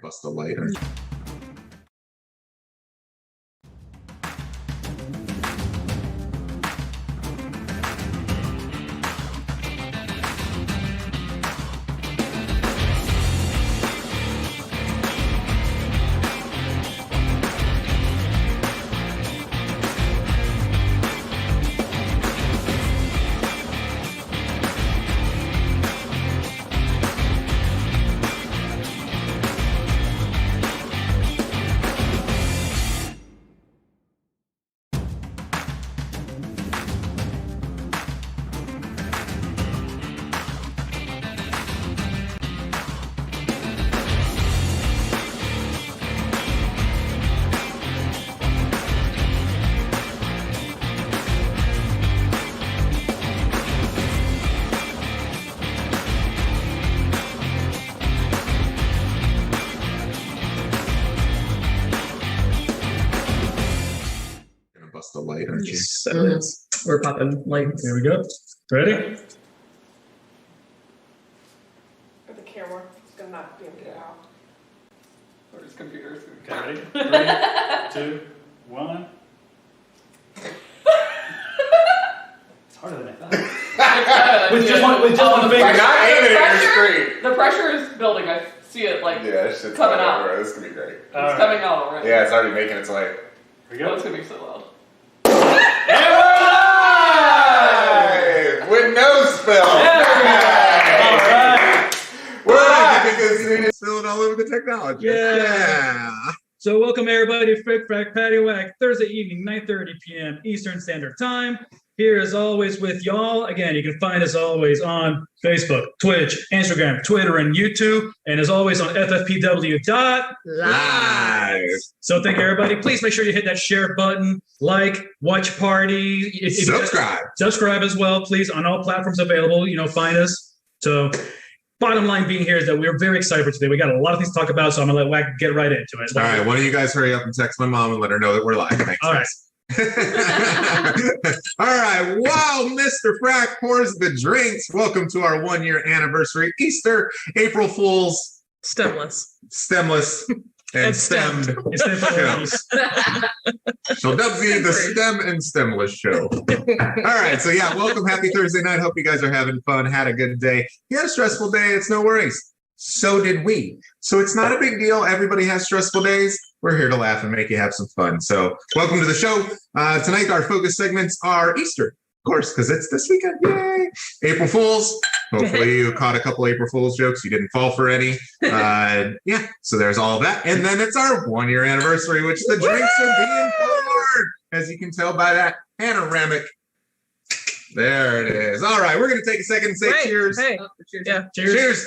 Bust the light. Huh? Bust the light, aren't you? So we're popping lights. Here we go. Ready? For the camera, it's gonna not be able to get out. Or his computer. Okay, ready? 3, 2, 1. It's harder than I thought. With just one finger. Not aiming at your screen. The pressure is building. I see it like It's coming out. Everywhere. This is gonna be great. It's coming out already. Yeah, it's already making its way. Here we Oh, go. it's gonna be so loud. Hey, with no spill. Alright. We're live because it's spilling all over the technology. Yeah. So welcome everybody to Frack Paddy Wack, Thursday evening, 9:30 p.m. Eastern Standard Time. Here as always with y'all. Again, you can find us always on Facebook, Twitch, Instagram, Twitter, and YouTube. And as always on FFPW. Live. So thank you everybody. Please make sure you hit that share button, like, watch party. If you subscribe as well, please, on all platforms available. Find us. So bottom line being here is that we're very excited for today. We got a lot of things to talk about, so I'm gonna let Wack get right into it. All right, one of you guys hurry up and text my mom and let her know that we're live. Thanks. All right. All right. Wow, Mr. Frack pours the drinks. Welcome to our 1-year anniversary Easter, April Fool's Stemless. and stemmed shows. So Dubsy, the stem and stemless show. All right. So yeah, welcome. Happy Thursday night. Hope you guys are having fun. Had a good day. You had a stressful day. It's no worries. So did we. So it's not a big deal. Everybody has stressful days. We're here to laugh and make you have some fun. So welcome to the show. Tonight, our focus segments are Easter, of course, because it's this weekend. Yay! April Fools. Hopefully you caught a couple April Fools jokes. You didn't fall for any. Yeah, so there's all of that. And then it's our 1-year anniversary, which the drinks are being poured, as you can tell by that panoramic. There it is. All right, we're going to take a second and say cheers. Hey. Yeah. Cheers.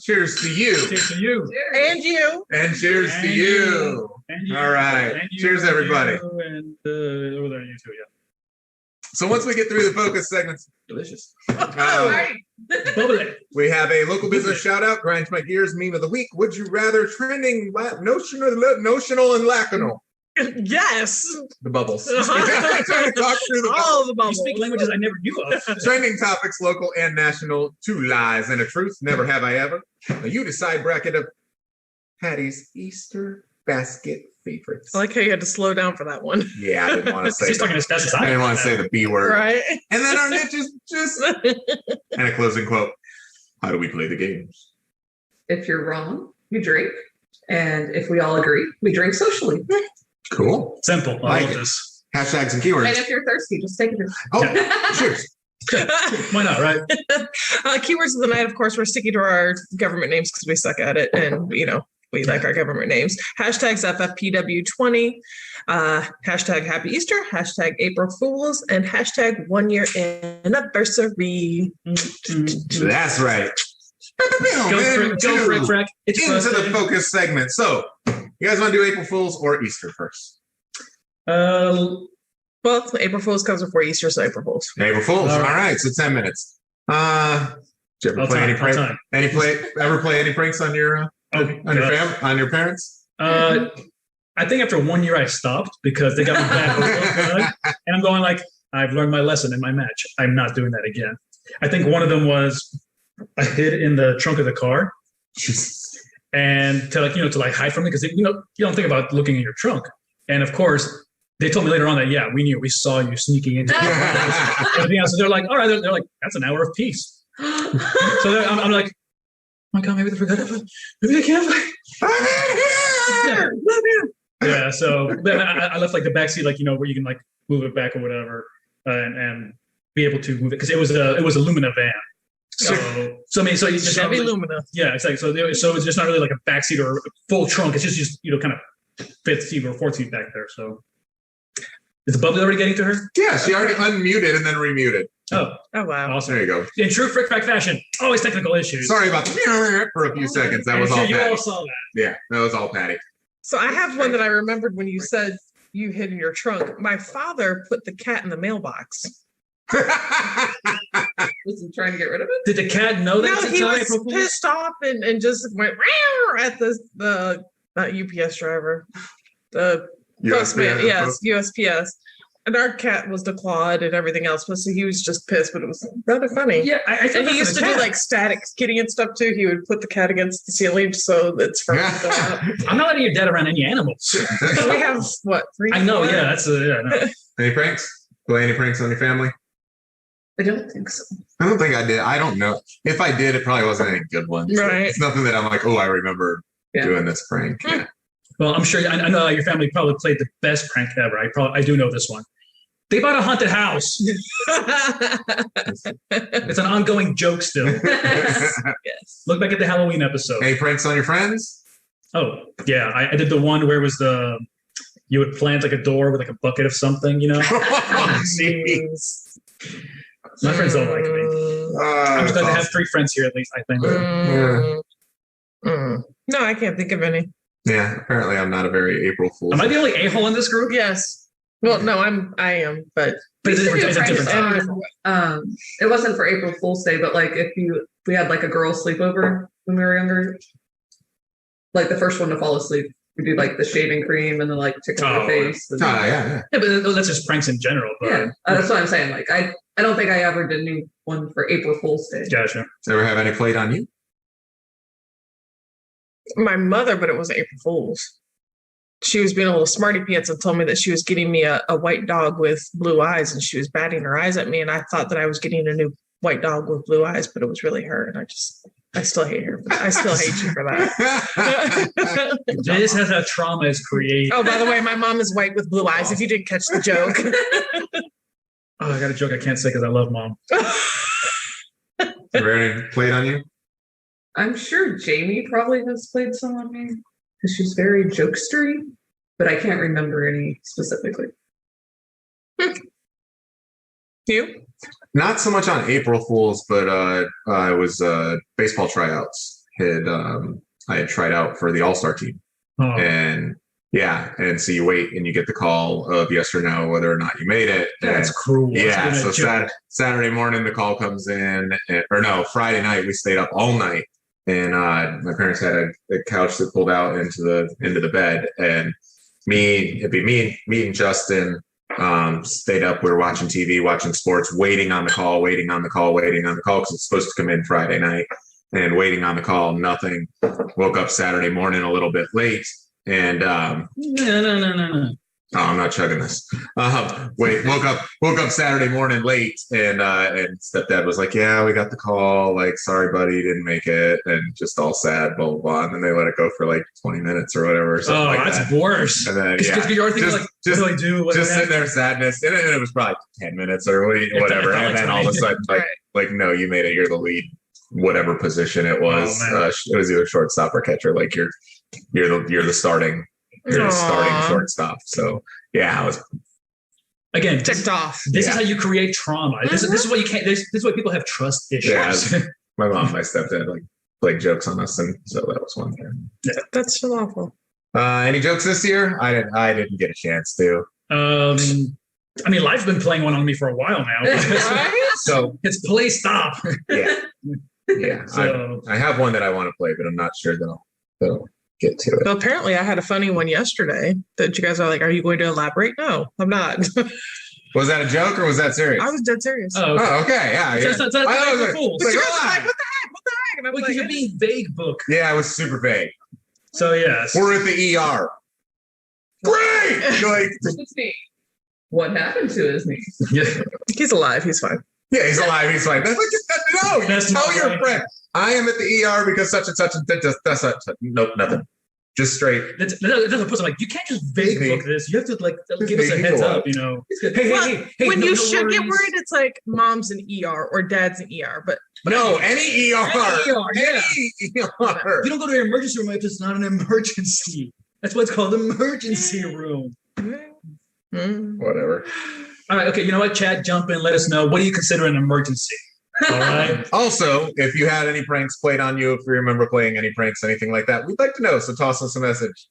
Cheers to you. Cheers to you. And you. And cheers to you. All right. Cheers, everybody. And over there, you too, yeah. So once we get through the focus segments, delicious. Bubbly. We have a local business shout out, grinds my gears, meme of the week. Would you rather trending notional and lacanal? Yes. The bubbles. I'm trying to talk through the All the You bubbles. speak languages I never knew of. trending topics, local and national. 2 lies and a truth. Never have I ever. Now you decide bracket of Patty's Easter basket favorites. I like how you had to slow down for that one. Yeah, I didn't want to say She's talking as fast as I didn't want to say the B word. Right? And then our niche is just and a closing quote. How do we play the games? If you're wrong, you drink. And if we all agree, we drink socially. Cool. Simple. Like All of it. this. Hashtags and keywords. And if you're thirsty, just take it. Oh, cheers. Why not, right? Keywords of the night, of course, we're sticking to our government names because we suck at it. And, we like our government names. Hashtags FFPW20. Hashtag Happy Easter. Hashtag April Fools. And hashtag 1-year anniversary. That's right. Go for it, Frack. It's Into the birthday. focus segment. So, you guys want to do April Fools or Easter first? Well, April Fools comes before Easter, so April Fools. April Fools. All All right. right. So 10 minutes. Did you ever All play time, any all pranks? time. Ever play any pranks on your on your parents? I think after 1 year I stopped because they got me back. And I'm going like, I've learned my lesson in my match. I'm not doing that again. I think one of them was I hid in the trunk of the car. and to hide from me because you don't think about looking in your trunk. And of course, they told me later on that we saw you sneaking into everything else. So they're like, all right, they're like, that's an hour of peace. So I'm like, oh my god, maybe they forgot. Maybe they can't. Yeah. So then I left like the back seat, like where you can like move it back or whatever, and be able to move it because it was a Lumina van. So you just Chevy Lumina. Yeah, exactly. So it's just not really like a back seat or a full trunk. It's just kind of fifth seat or fourth seat back there. So is the bubbly already getting to her? Yeah, she already unmuted and then remuted. Oh wow. Awesome. There you go. In true Frick Frack fashion, always technical issues. Sorry about for a few seconds. That was all you Patty. all saw that. Yeah, that was all Patty. So I have one that I remembered when you said you hid in your trunk. My father put the cat in the mailbox. Was he trying to get rid of it? Did the cat know that? No, he was pissed off and just went at the not UPS driver, the postman. Yes, USPS. And our cat was declawed and everything else, but so he was just pissed. But it was rather funny. Yeah, I and he used to do like static skidding and stuff too. He would put the cat against the ceiling so it's firm. I'm not letting your dad around any animals. We have what? 3? I know. Yeah, that's no. Any pranks? Play any pranks on your family? I don't think so. I don't think I did. I don't know. If I did, it probably wasn't any good one. Right. It's nothing that I'm like, oh, I remember doing this prank. Yeah. Well, I'm sure I know your family probably played the best prank ever. I do know this one. They bought a haunted house. It's an ongoing joke still. Yes. Look back at the Halloween episode. Any pranks on your friends? Oh, yeah. I did the one where it was you would plant like a door with like a bucket of something, Jeez. My friends don't like me. I'm just glad to have 3 friends here at least, I think. No, I can't think of any. Yeah, apparently I'm not a very April Fool. Am I the only a-hole in this group? Yes. Well, no, I am, but it's a different time. It wasn't for April Fool's Day, but like we had like a girl sleepover when we were younger. Like the first one to fall asleep, we do like the shaving cream and then like tickle her face. And, yeah, but that's just pranks in general. But, yeah, that's what I'm saying. Like I don't think I ever did any one for April Fool's Day. Gotcha. Ever have any played on you? my mother, but it was April Fool's. She was being a little smarty pants and told me that she was getting me a white dog with blue eyes, and she was batting her eyes at me. And I thought that I was getting a new white dog with blue eyes, but it was really her. And I still hate her. I still hate you for that. This has a trauma is created. Oh, by the way, my mom is white with blue eyes, if you didn't catch the joke. Oh, I got a joke I can't say because I love mom. Ready played on you? I'm sure Jamie probably has played some on me because she's very jokestery, but I can't remember any specifically. You? Not so much on April Fools, but I was baseball tryouts. I had tried out for the All-Star team. Oh. And yeah, and so you wait and you get the call of yes or no, whether or not you made it. That's cruel. Yeah, so Saturday morning the call comes in, Friday night we stayed up all night, and my parents had a couch that pulled out into the bed, and it'd be me and Justin stayed up. We were watching TV, watching sports, waiting on the call because it's supposed to come in Friday night, and waiting on the call, nothing. Woke up Saturday morning a little bit late. And no. Oh, I'm not chugging this. Woke up Saturday morning late, and stepdad was like, "Yeah, we got the call. Like, sorry, buddy, didn't make it," and just all sad, blah blah blah. And then they let it go for like 20 minutes or whatever. Oh, that's worse. And then you're thinking like, what do I do? Just sitting there, sadness, and it was probably 10 minutes or whatever. And then all of a sudden, like, no, you made it. You're the lead, whatever position it was. It was either shortstop or catcher. Like you're the starting shortstop. So yeah, I was again ticked off. This is how you create trauma. This is what you can't. This is why people have trust issues. Yeah, my mom, my stepdad like jokes on us, and so that was one there. Yeah, that's so awful. Any jokes this year? I didn't get a chance to. I mean, life's been playing one on me for a while now. So it's play stop. Yeah. So, I have one that I want to play, but I'm not sure that I'll get to it. Well, apparently I had a funny one yesterday that you guys are like, are you going to elaborate? No, I'm not. Was that a joke or was that serious? I was dead serious. Oh, okay. Yeah. That's I was fools. But you guys were like, what the heck? And I was like, you're being vague, book. Yeah, it was super vague. So yes. We're at the ER. Great! Like, What happened to his knee? Yeah. He's alive. He's fine. yeah, he's alive. He's fine. That's like, no, you That's tell not your right. friend. I am at the ER because such and such and that's such. Nope, nothing. Just straight. That doesn't put like you can't just vague book this. You have to like give us a heads up, you know. Hey, When no, you no should get worries. worried, it's like mom's an ER or dad's an ER. But No, any ER. Any ER, yeah. Any ER. You don't go to an emergency room if it's not an emergency. That's why it's called emergency room. Whatever. All right, okay. You know what, Chad? Jump in. Let us know. What do you consider an emergency? All right. Also, if you had any pranks played on you, if you remember playing any pranks, anything like that, we'd like to know. So toss us a message.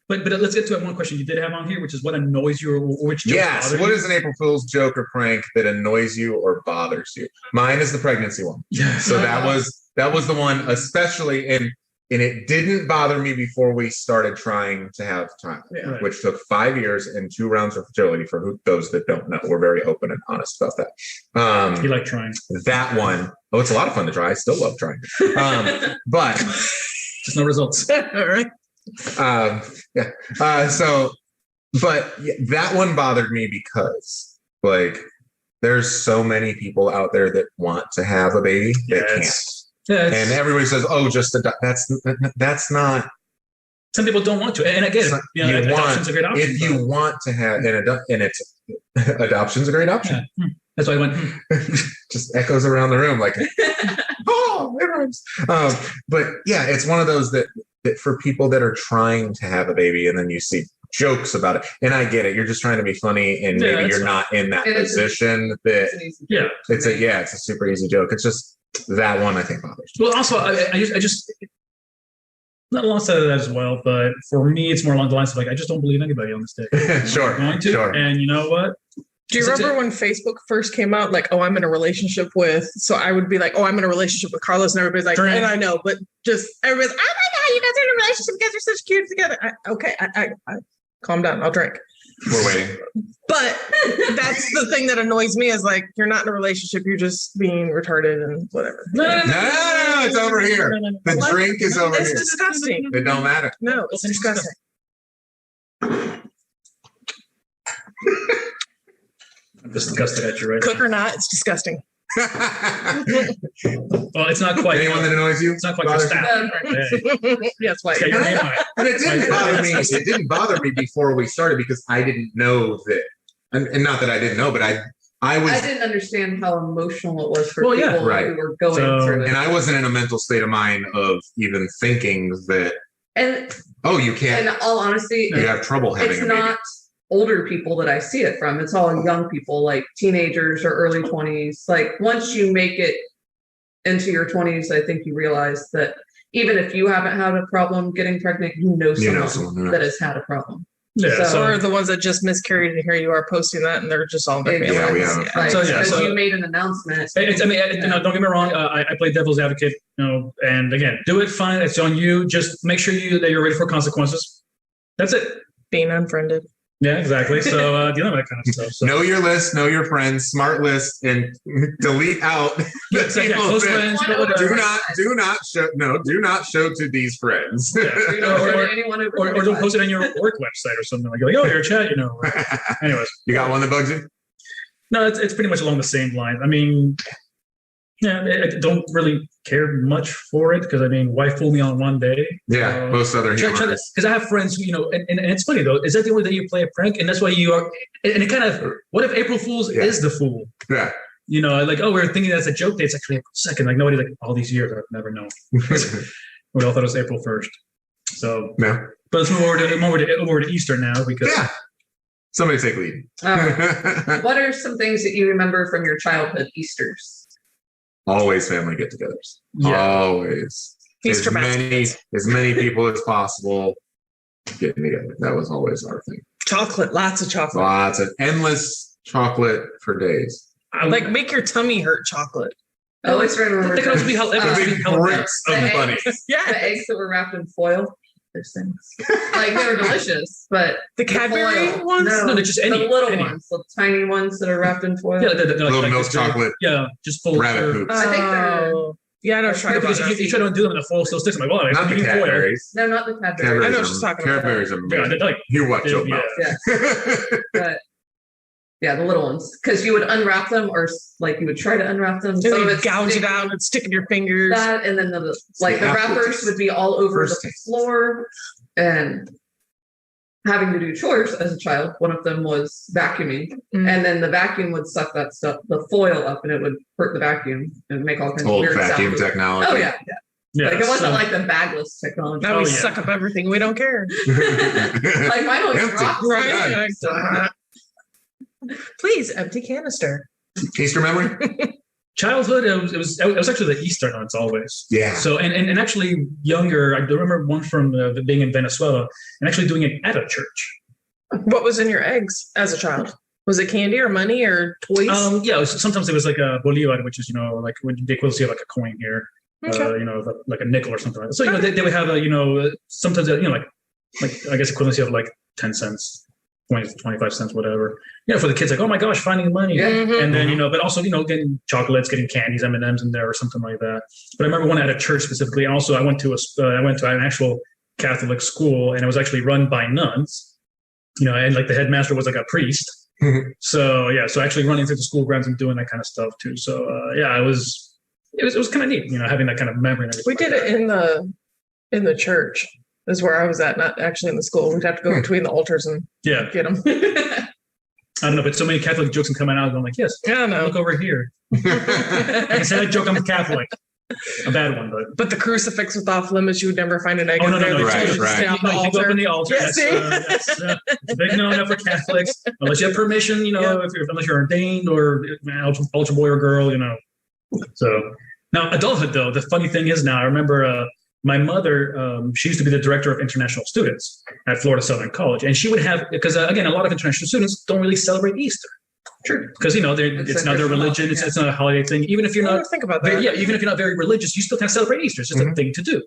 But let's get to one question you did have on here, which is what annoys you or which joke Yes. bothers What you? is an April Fool's joke or prank that annoys you or bothers you? Mine is the pregnancy one. Yes. So that was the one, especially and it didn't bother me before we started trying to have child, Right. which took 5 years and 2 rounds of fertility. For those that don't know, we're very open and honest about that. You like trying. That one, oh, it's a lot of fun to try. I still love trying. But Just no results. all right. yeah. But yeah, that one bothered me because like there's so many people out there that want to have a baby that can't. Yeah, And everybody says, "Oh, just that's not." some people don't want to, and I get it. You know, adoption's a great option. If you want to have and it's adoption's a great option. Yeah. That's why I went. Just echoes around the room like, oh, it rhymes. But yeah, it's one of those that for people that are trying to have a baby, and then you see jokes about it, and I get it. You're just trying to be funny, and Yeah, maybe you're fine. not in that And position. That Yeah. it's a super easy joke. It's just that one I think bothers me. Well, also, I just not alongside of that as well, but for me, it's more along the lines of like I just don't believe anybody on this day. Sure, I'm going to, sure. and you know what? Do you remember when Facebook first came out? Like, oh, I'm in a relationship with. So I would be like, oh, I'm in a relationship with Carlos, and everybody's like, Drink. and I know, but just everybody's, oh my god, you guys are in a relationship. You guys are such cute together. I calm down. I'll drink. We're waiting. But that's the thing that annoys me is like you're not in a relationship. You're just being retarded and whatever. No, It's over here. The What? drink is over It's here. disgusting. It don't matter. No, it's disgusting. I'm disgusted at you right Cook or not, it's disgusting. now. Well, it's not quite. Anyone that annoys you? It's not quite your bothers staff. Hey, Yes, why? okay, your name on it. And it didn't bother me. It didn't bother me before we started because I didn't know that, and not that I didn't know, but I was, I didn't understand how emotional it was for Well, yeah, people right. who were going So- through it. and I wasn't in a mental state of mind of even thinking that, And oh, you can't, in all honesty, you have trouble having it's a baby. not older people that I see it from. It's all young people, like teenagers or early 20s. Like once you make it into your 20s, I think you realize that even if you haven't had a problem getting pregnant, you know someone that has had a problem. Yeah. So- Or the ones that just miscarried, and here you are posting that, and they're just all in their Exactly. family. Yeah, we have. Like, So, yeah, because so- you made an announcement. It's, I mean, you know, don't get me wrong. I play devil's advocate, you know, and again, do it fine. It's on you. Just make sure that you're ready for consequences. That's it. Being unfriended. Yeah, exactly. So dealing with that kind of stuff. So. Know your list, know your friends, smart list, and delete out the Yeah, so, yeah, people close that friends, One but over- whatever. do not show to these friends. Yeah. You don't Or- send or- anyone over Or don't 25. post it on your work website or something like, oh, you're a chat, you know. Anyways, You got one that bugs you? no, it's pretty much along the same line. I mean, yeah, I don't really care much for it because I mean, why fool me on one day? Yeah, most other humors. Because I have friends who, you know, and it's funny though. Is that the only day you play a prank? And that's why you are. And it kind of, what if April Fool's Yeah. is the fool? Yeah. You know, like, oh, we're thinking that's a joke day. It's actually April 2nd. Like nobody, like all these years, I've never known. We all thought it was April 1st. So, No. but let's move over to Easter now because Yeah. Somebody take lead. All right. What are some things that you remember from your childhood Easters? Always family get-togethers. Yeah. Always. Easter As many people as possible getting together. That was always our thing. Chocolate, lots of chocolate. Lots of endless chocolate for days. Like make your tummy hurt chocolate. I always remember They can also be held. They can also be Big held back. bricks of the money. eggs, Yeah. the eggs that were wrapped in foil. Those things. Like they were delicious, but The Cadbury foil. ones? No, No, they're just any. the little any. ones, the tiny ones that are wrapped in foil. Yeah, they're Little milk just, chocolate Yeah, just full rabbit of poops. I think they're Oh. Yeah, I know. Yeah, because you try to undo them and the foil still sticks. I'm like, well, Not the Cadburys. No, not the Cadbury. I know what she's talking about. Cadburys are Yeah, amazing. like, You watch your mouth. But yeah, the little ones, because you would unwrap them, or like you would try to unwrap them. So Some of you it's gouge it out and stick in your fingers. that, and then the wrappers would be all over the floor. And having to do chores as a child, one of them was vacuuming, and then the vacuum would suck that stuff, the foil up, and it would hurt the vacuum and make all kinds of Old weird vacuum sounds. technology. Oh yeah. yeah, Like it wasn't so- like the bagless technology. Now we yeah. suck up everything. We don't care. Like mine always Empty. drops. Right? Please, empty canister. Easter memory? childhood, it was actually the Easter hunts always. Yeah. So and actually younger, I remember one from being in Venezuela and actually doing it at a church. What was in your eggs as a child? Was it candy or money or toys? Yeah, sometimes it was like a bolivar, which is like the equivalent of like a coin here. Okay. Like a nickel or something like that. So they would have sometimes like I guess equivalency of like 10 cents. 20, 25 cents, whatever. For the kids, like, oh my gosh, finding money. Yeah. And then, but also, getting chocolates, getting candies, M&Ms in there or something like that. But I remember one at a church specifically. And also I went to an actual Catholic school, and it was actually run by nuns, and like the headmaster was like a priest. Mhm. So actually running through the school grounds and doing that kind of stuff too. So it was kind of neat, having that kind of memory. And We did it in the church. Is where I was at, not actually in the school. We'd have to go between the altars and Yeah. get them. I don't know, but so many Catholic jokes can come out going like, yes, Yeah, no. look over here. I said I joke I'm a Catholic. A bad one, But the crucifix was off limits. You would never find an egg Oh, in no, there. no, They no, told you to right. stay off the You go up altar. in the altar. Yeah, That's, see? that's a big no for Catholics. Unless you have permission, unless you're ordained or ultra boy or girl, So now adulthood, though, the funny thing is now I remember my mother, she used to be the director of international students at Florida Southern College. And she would have, because again, a lot of international students don't really celebrate Easter. True. Because, it's not their religion. It's not a holiday thing. Even if you're I not never think about that. even if you're not very religious, you still kind of celebrate Easter. It's just a thing to do.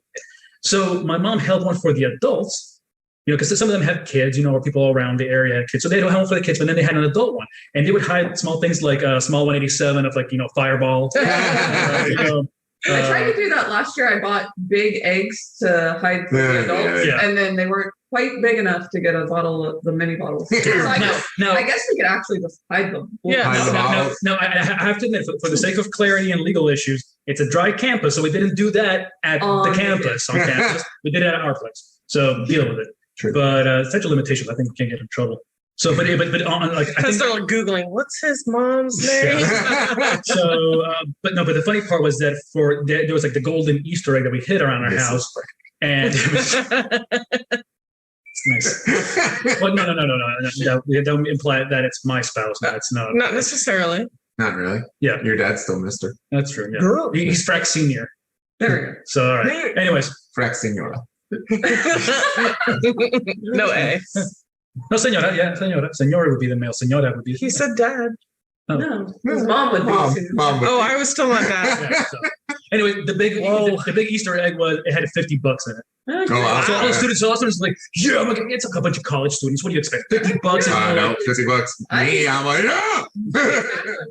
So my mom held one for the adults, because some of them have kids, or people all around the area had kids. So they don't have one for the kids, but then they had an adult one. And they would hide small things like a small 187 of Fireball. I tried to do that last year. I bought big eggs to hide for the adults, Yeah. and then they weren't quite big enough to get a bottle of the mini bottles. So I guess we could actually just hide them. Yeah. Hide the bottles. No, I have to admit, for the sake of clarity and legal issues, it's a dry campus, so we didn't do that at the campus. On campus, we did it at our place. So deal with it. True. But such a limitations, I think we can't get in trouble. So, but on like I Because think. they're like Googling, what's his mom's name? So, but the funny part was that there was like the golden Easter egg that we hid around our house, and it was it's nice. Well, no. Don't imply that it's my spouse. No, it's not. Not necessarily. Not really. Yeah, Your dad's still Mr. that's true. Yeah, Girl. He's Frack Senior. There we go. So, all right. Anyways, Frack Senora. No A. no, señora. Yeah, señora. Señora would be the male. Señora would be. He said dad. No, his mom would be. Mom would Oh, I was still not that. Yeah, so. Anyway, the big Easter egg was it had $50 in it. Okay. Oh, wow. So all the students were like, yeah, it's a bunch of college students. What do you expect? $50? No, $50. Me, I'm like, yeah.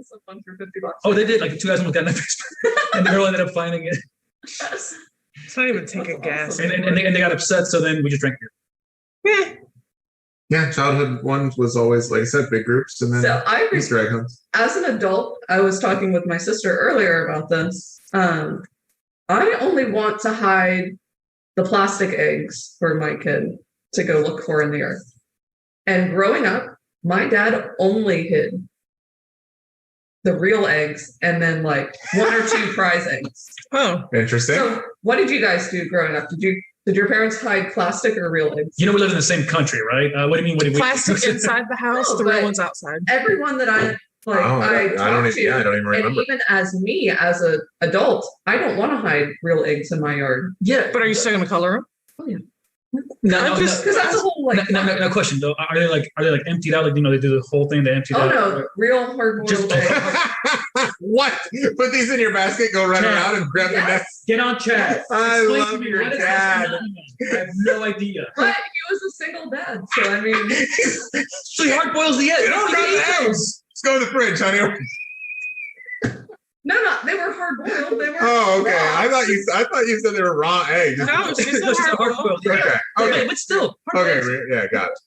Some fun for $50. Oh, they did. Like 2 guys looked at my Facebook, and the girl ended up finding it, It's not even taking gas. and they got upset. So then we just drank beer. Yeah, childhood one was always, like I said, big groups, and then So Easter egg hunts. as an adult, I was talking with my sister earlier about this. I only want to hide the plastic eggs for my kid to go look for in the earth. And growing up, my dad only hid the real eggs and then like 1 or 2 prize eggs. Oh, Interesting. So what did you guys do growing up? Did your parents hide plastic or real eggs? We live in the same country, right? What do you mean? What do you plastic inside the house, No, the real but- ones outside. Everyone that I I don't talked to, even remember. and even as me as an adult, I don't want to hide real eggs in my yard. Yeah, But are you still going to color them? no, Just because that's a whole like. no question though. Are they like emptied out? Like they do the whole thing. They emptied Oh out. no, real hard Just- boiled eggs. What? Put these in your basket, go run Yeah. around and grab the Yes. next. Get on chat. I Explain love to me, your what is this dad. phenomenon? I have no idea. But he was a single dad, so I mean, So he hard boils the egg. You don't grab the eggs. Let's go to the fridge, honey. no, they were hard boiled. They weren't. Oh, okay. raw. I thought you said they were raw eggs. No, she said No, she's hard-boiled. hard-boiled. Okay. Okay. But still. Okay. Yeah. Got it.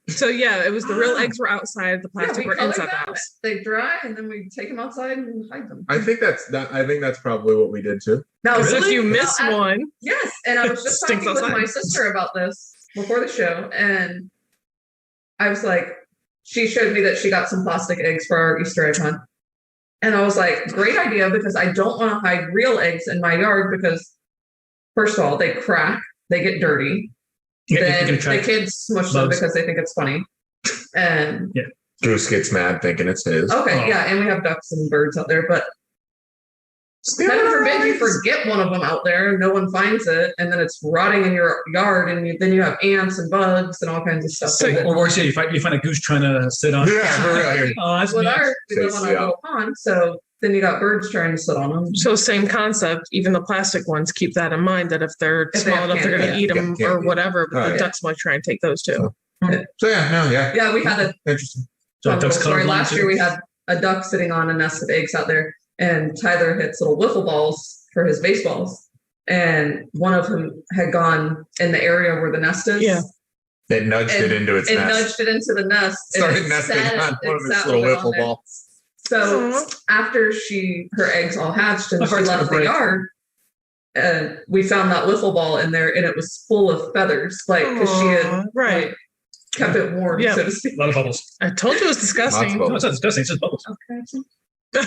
So yeah, it was the real eggs were outside, the Yeah, plastic we were color inside the them. house. They dry, and then we take them outside and hide them. I think that's probably what we did too. Now, So if you miss now, one, yes, and I was just Stinks talking with outside. my sister about this before the show, and I was like, she showed me that she got some plastic eggs for our Easter egg hunt. And I was like, great idea, because I don't want to hide real eggs in my yard because, first of all, they crack, they get dirty. Then the kids smush them because they think it's funny. And Goose gets mad thinking it's his. okay, yeah, and we have ducks and birds out there, but heaven forbid you forget one of them out there, no one finds it, and then it's rotting in your yard, and then you have ants and bugs and all kinds of stuff. So- Or worse yet, you find a goose trying to sit on it. Yeah, for real. Oh, that's With neat. ours, we live on a little pond, so then you got birds trying to sit on them. so same concept, even the plastic ones, keep that in mind that if they're If they small have enough, they're going to candy, eat them yeah, or candy. whatever, but Oh, the yeah. ducks might try and take those too. So yeah. Yeah, we had a Interesting. So fun ducks little story. colorblind Last too? year we had a duck sitting on a nest of eggs out there, and Tyler hits little wiffle balls for his baseballs, and one of them had gone in the area where the nest is. Yeah. It nudged it into its It nest. nudged it into the nest. and Started it nesting sat- on it one of its sat little with it on wiffle there. balls. So Aw. after her eggs all hatched and My she heart's left gonna the break. yard, and we found that wiffle ball in there, and it was full of feathers, like because she Aw, had right. like, kept it warm, Yeah. so to speak. A lot of bubbles. I told you it was disgusting. Lots No, it's not disgusting. It's just bubbles. Okay.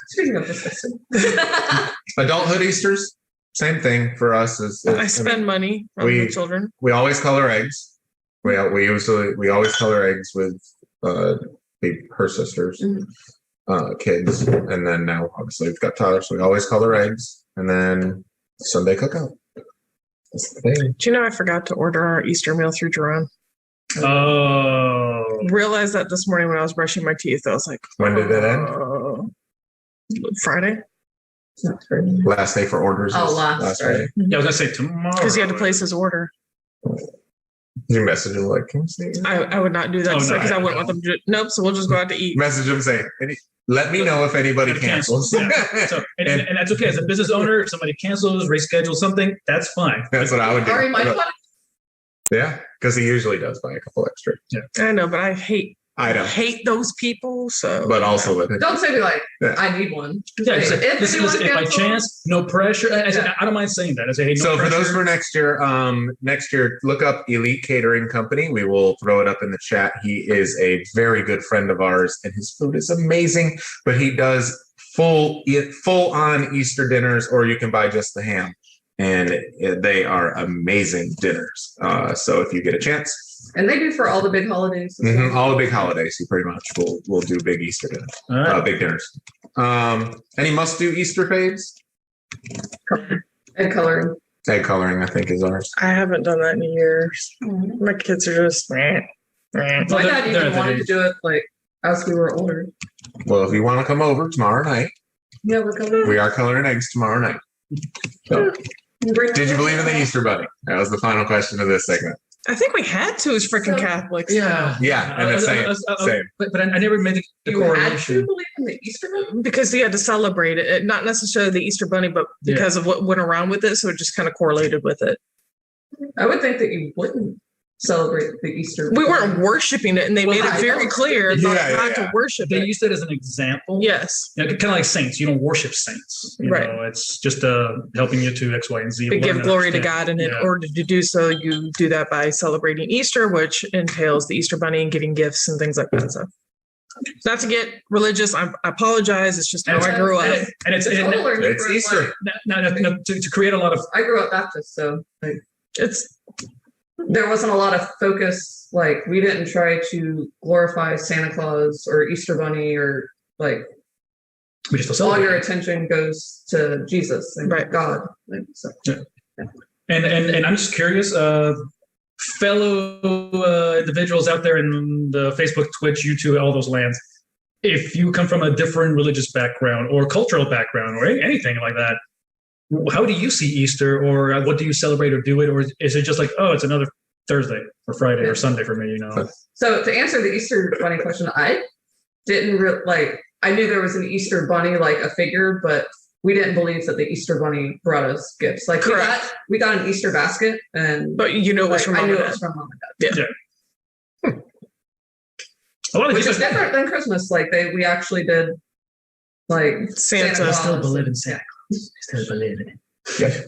Speaking of disgusting. Adulthood Easters, same thing for us. I spend money on we- the children. We always color eggs. We always color eggs with her sisters, Mhm. kids, and then now obviously we've got Tyler, so we always color eggs, and then Sunday cookout. That's the thing. Do you know I forgot to order our Easter meal through Jerome? Oh. Realized that this morning when I was brushing my teeth. I was like, When did it end? Friday, It's not fair. Last day for orders. Oh, is last Friday. Yeah, I was gonna say tomorrow. because he had to place his order. You message him like, can you see? I would not do that Oh, because no, I wouldn't I want them to. Nope. So we'll just go out to eat. Message him saying, let me know if anybody cancels. Yeah. So, and that's okay. As a business owner, if somebody cancels, reschedules something, that's fine. That's what I would do. Ari, my But- fun- yeah, because he usually does buy a couple extra I know, but I hate items, those people. So, but also with it. don't say me like, Yeah. I need one. Yeah, If so, listen, anyone if by cancels- chance, no pressure. I don't mind saying that. I say, hey, no So for pressure. those for next year, look up Elite Catering Company. We will throw it up in the chat. He is a very good friend of ours, and his food is amazing. But he does full on Easter dinners, or you can buy just the ham, and they are amazing dinners. So if you get a chance, And they do for all the big holidays. as well. all the big holidays, he pretty much will do big Easter dinners, All right. big dinners. Any must do Easter faves? And coloring. Egg coloring, I think, is ours. I haven't done that in years. My kids are just. My Well, dad they're even at that wanted to age. do it like as we were older. Well, if you want to come over tomorrow night, Yeah, we're coloring. we are coloring eggs tomorrow night. So, did you believe in the Easter Bunny? That was the final question of this segment. I think we had to as freaking So- Catholics. Yeah. Yeah, and it's same. But I never made the You had to correlation. believe in the Easter Bunny? Because you had to celebrate it, not necessarily the Easter Bunny, but Yeah. because of what went around with it, so it just kind of correlated with it. I would think that you wouldn't celebrate the Easter. We weren't worshiping it, and they Well, made it I very know. clear Yeah, not yeah. to worship They it. used it as an example. Yes, You know, kind of like saints. You don't worship saints. You Right. know, it's just helping you to X, Y, and Z. to give learn glory to understand. God, and in Yeah. order to do so, you do that by celebrating Easter, which entails the Easter Bunny and giving gifts and things like that. So, not to get religious, I apologize. It's just how I grew up. And it's It's a total learning It's curve, Easter. like, to create a lot of I grew up Baptist, so like It's there wasn't a lot of focus. Like we didn't try to glorify Santa Claus or Easter Bunny or like we just all your celebrate. attention goes to Jesus and Right. God. Like, so. And I'm just curious, fellow individuals out there in the Facebook, Twitch, YouTube, all those lands. If you come from a different religious background or cultural background or anything like that, how do you see Easter, or what do you celebrate or do it, or is it just like, oh, it's another Thursday or Friday or Sunday for me? You know, So to answer the Easter Bunny question, I didn't like. I knew there was an Easter bunny, like a figure, but we didn't believe that the Easter bunny brought us gifts. Like we got an Easter basket, and but you know, it was from I knew Mom it and was Dad. from Mom and Dad. Yeah. A lot of Which people is different than Christmas. Like we actually did like Santa. Claus still believe in and- Santa. Still believe in it. Yeah.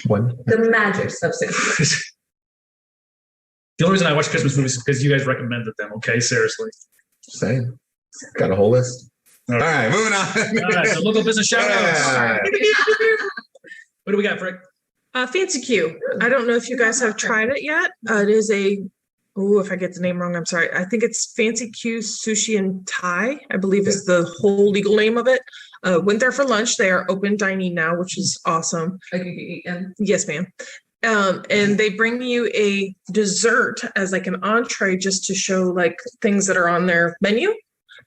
One. The magic of Santa. The only reason I watch Christmas movies is because you guys recommended them. Okay, seriously. Same. Got a whole list. All All right, moving on. All right, so local business shout outs. Yeah. What do we got, Frick? Fancy Q. I don't know if you guys have tried it yet. It is if I get the name wrong, I'm sorry. I think it's Fancy Q Sushi and Thai, I believe is the whole legal name of it. Went there for lunch. They are open dining now, which is awesome. Like you can eat in. Yes, ma'am. And they bring you a dessert as like an entree just to show like things that are on their menu.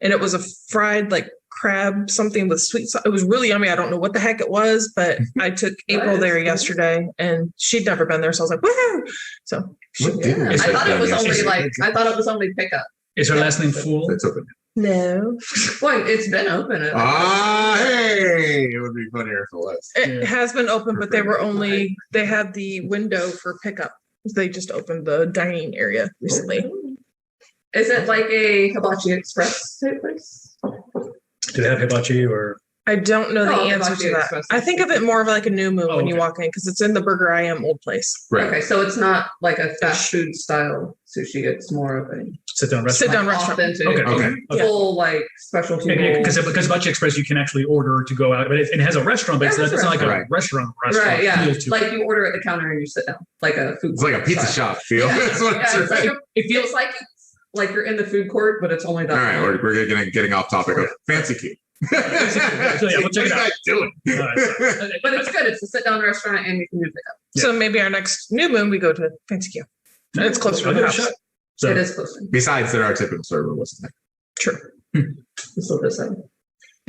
And it was a fried like crab, something with sweet sauce. It was really yummy. I don't know what the heck it was, but I took April there yesterday and she'd never been there. So I was like, woohoo. So What dinner I is thought it was that? only pickup. Is her last name Fool? It's open. no, Well, it's been open. Hey, it would be funnier if it was. it has been open, but they had the window for pickup. They just opened the dining area recently. Is it like a Hibachi Express type place? Do they have hibachi or? I don't know the Oh, answer Hibachi to that. Express. I think of it more of like a new moon when you okay. walk in because it's in the Burger I Am old place. Right. Okay, so it's not like a fast food style sushi. It's more of a Sit down restaurant. Sit down restaurant. authentic, Okay. full like specialty. Because rolls. Hibachi Express, you can actually order to go out, but it has a restaurant, but Yeah, it's not like a right. restaurant. Right, yeah. feel to it. Like you order at the counter and you sit down, like a food. It's like a pizza style. shop feel. Yeah. That's what Yeah, it's it's like like. it feels like it's like you're in the food court, but it's only that. All right, we're getting off topic of Fancy Q. So, yeah, we'll check it out. What are you guys doing? All right. But it's good. It's a sit down restaurant and you can do pickup. So maybe our next new moon we go to Fancy Q. It's closer to I'll the give it a house. shot. So, It is closer. Besides that, our typical server wasn't True. It's still the same.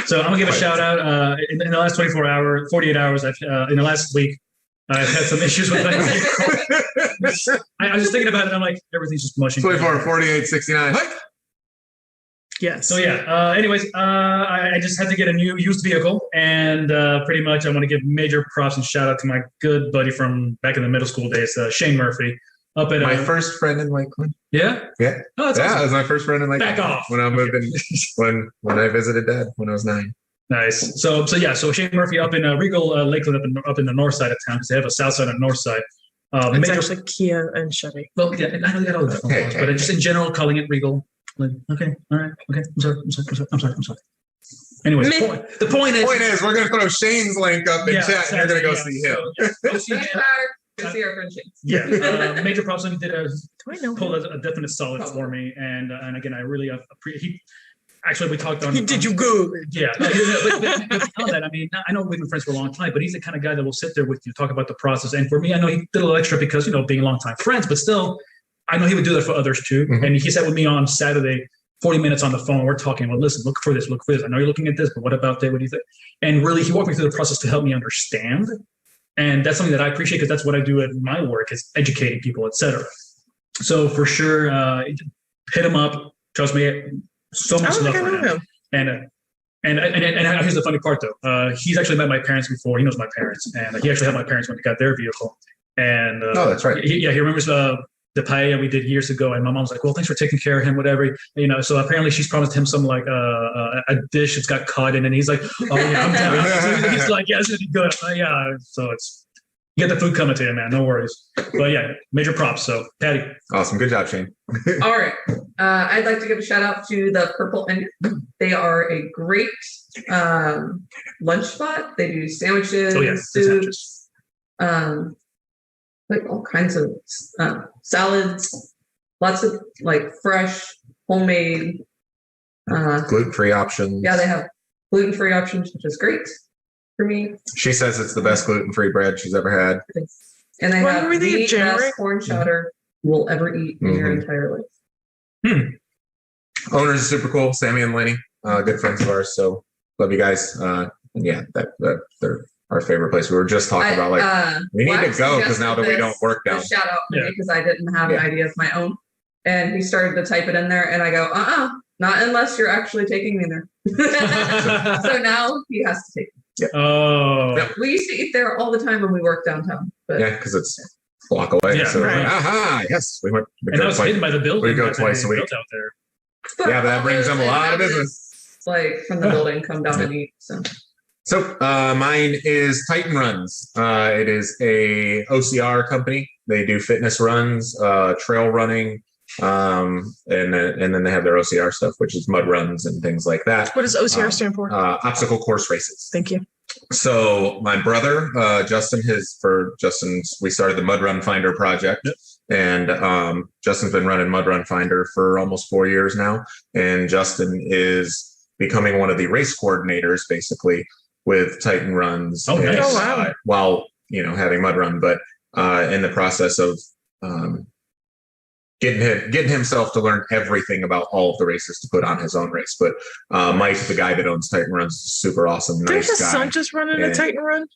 So I'm gonna give a shout out. In the last 48 hours, in the last week, I've had some issues with that. I was just thinking about it. I'm like, everything's just mushing. 24, 48, 69. Hike! Yes. So yeah. Anyways, I just had to get a new used vehicle, and pretty much I want to give major props and shout out to my good buddy from back in the middle school days, Shane Murphy, up at My first friend in Lakeland. Yeah. Yeah. Oh, that's Yeah, it awesome. was my first friend in Lakeland. Back off. When I moved in, when I visited Dad when I was 9. Nice. So Shane Murphy up in Regal, Lakeland, up in the north side of town, because they have a south side and north side. it's Major, actually Kia and Chevy. well, yeah, I know they got all the different ones, but just in general, calling it Regal. Like, okay, all right, okay. I'm sorry. Anyways, the point is, Point is, we're gonna throw Shane's link up in yeah, chat, and you're gonna go see him. Go see him. Go see our friend Shane. Yeah, major props. He did Do I know? pull a definite solid for me, and again, I really appreciate. Actually, we talked on. Did you go? Yeah, but beyond that, I mean, I know we've been friends for a long time, but he's the kind of guy that will sit there with you, talk about the process. And for me, I know he did a little extra because being longtime friends, but still, I know he would do that for others too. Mhm. And he sat with me on Saturday, 40 minutes on the phone. We're talking. Well, listen, look for this. I know you're looking at this, but what about that? What do you think? And really, he walked me through the process to help me understand. And that's something that I appreciate because that's what I do at my work is educating people, etc. So for sure, hit him up. Trust me, so I much don't love think I for know him. him. And here's the funny part though. He's actually met my parents before. He knows my parents, and he actually had my parents when they got their vehicle. And Oh, that's right. he remembers the paella we did years ago. And my mom's like, "Well, thanks for taking care of him, whatever." So apparently she's promised him some like a dish that's got cod in it. And he's like, "Oh yeah, I'm down." So he's like, "Yeah, it's gonna be good." Yeah. So you get the food coming to you, man. No worries. But yeah, major props. So Patty. Awesome. Good job, Shane. All right. I'd like to give a shout out to the Purple Onion. They are a great lunch spot. They do sandwiches, Oh yeah, soups, like all kinds of salads, lots of like fresh, homemade. Gluten-free options. Yeah, they have gluten-free options, which is great for me. She says it's the best gluten-free bread she's ever had. And they When have were they the generic? best corn chowder you will ever eat in your Mhm. entire life. Owners are super cool. Sammy and Lenny, good friends of ours. So love you guys. And yeah, that they're our favorite place. We were just talking about we need to go because now that we don't work down. Shout out for Yeah. me because I didn't have an idea of my own. And he started to type it in there and I go, Not unless you're actually taking me there. So now he has to take me. Yep. Oh. Yep. We used to eat there all the time when we worked downtown. But Yeah, because it's a block away. Yeah, so right. Aha, yes. We went. And that was hidden by the building. We go that twice they a week. built out there. Yeah, but that brings them a lot of business. Like from the building, come down and eat. So mine is Titan Runs. It is a OCR company. They do fitness runs, trail running, and then they have their OCR stuff, which is mud runs and things like that. What does OCR stand for? Obstacle course races. Thank you. So my brother, we started the Mud Run Finder project. Yep. And Justin's been running Mud Run Finder for almost 4 years now. And Justin is becoming one of the race coordinators, basically, with Titan Runs. Oh, nice. Oh, wow. While, having Mud Run, but in the process of getting himself to learn everything about all of the races to put on his own race. But Mike, the guy that owns Titan Runs, is super awesome, Didn't nice his guy. son just running a Titan run?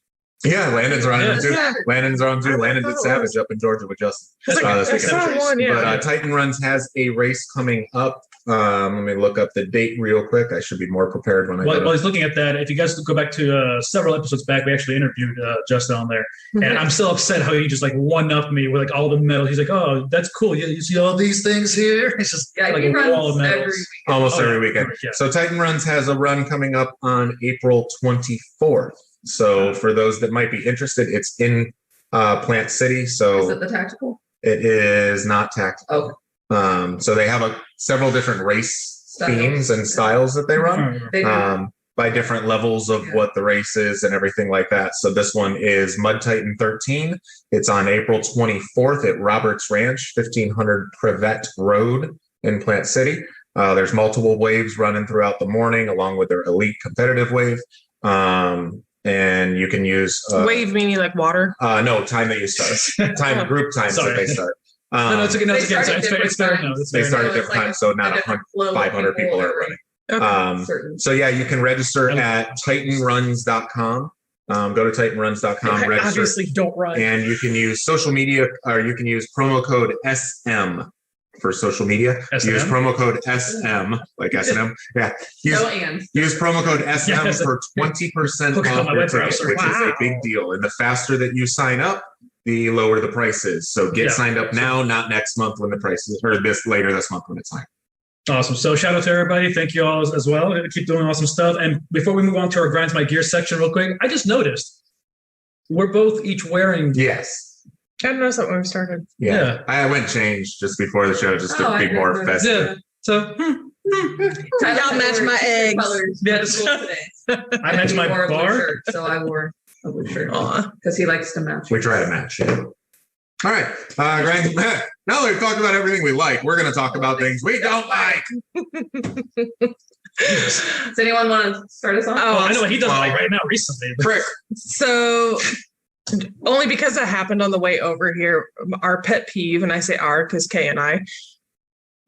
Yeah, Landon's running Yeah. too. Yeah. Landon's on too. I Landon's at thought it Savage was. up in Georgia with Justin. It's like, This I weekend. saw one, yeah. But Titan Runs has a race coming up. Let me look up the date real quick. I should be more prepared when I While go. he's looking at that, if you guys go back to several episodes back, we actually interviewed Justin on there. And I'm still upset how he just like one-upped me with like all the medals. He's like, oh, that's cool. You see all these things here? It's just yeah, like he a wall of runs medals. every week. Almost Oh, every yeah. weekend. Yeah. So Titan Runs has a run coming up on April 24th. So for those that might be interested, it's in Plant City. So Is it the tactical? it is not tactical. Okay. So they have several different race Styles. themes and styles that they run. They do. By different levels of Yeah. what the race is and everything like that. So this one is Mud Titan 13. It's on April 24th at Roberts Ranch, 1500 Crevette Road in Plant City. There's multiple waves running throughout the morning along with their elite competitive wave. And you can use Wave meaning like water. no, time that you start. Group times that they start. No, it's okay. No, They it's okay. start at It's fair. It's fair. different No, it's They fair. start So at it's different like times, so not a different flow of 500 people are every running. certain. So yeah, you can register at titanruns.com. Go to titanruns.com, I register, obviously don't run. and you can use social media, or you can use promo code SM for social media. SM? Use promo code SM, like S&M. Yeah. No and. Use promo code SM Yes. for 20% Hook it on off my your web ticket, browser. which is a Wow. big deal. And the faster that you sign up, the lower the price is. So get Yeah. signed up now, not next month when the price is, or later this month when it's high. Awesome. So shout out to everybody. Thank you all as well. Keep doing awesome stuff. And before we move on to our Grinds My Gear section real quick, I just noticed we're both each wearing. Yes. I didn't notice that when we started. Yeah. Yeah. I went change just before the show just Oh, to I be didn't more notice festive. Yeah. So Y'all match my eggs. Eggs. I matched my wore a blue bar. shirt, so I wore a blue shirt Aw. because he likes to match. We try to match. Yeah. All right. Grind. Now that we've talked about everything we like, we're going to talk about things we don't like. Does anyone want to start us off? Oh, I know what he doesn't Well, like right now recently. Frick. So, only because it happened on the way over here, our pet peeve, and I say our because Kay and I,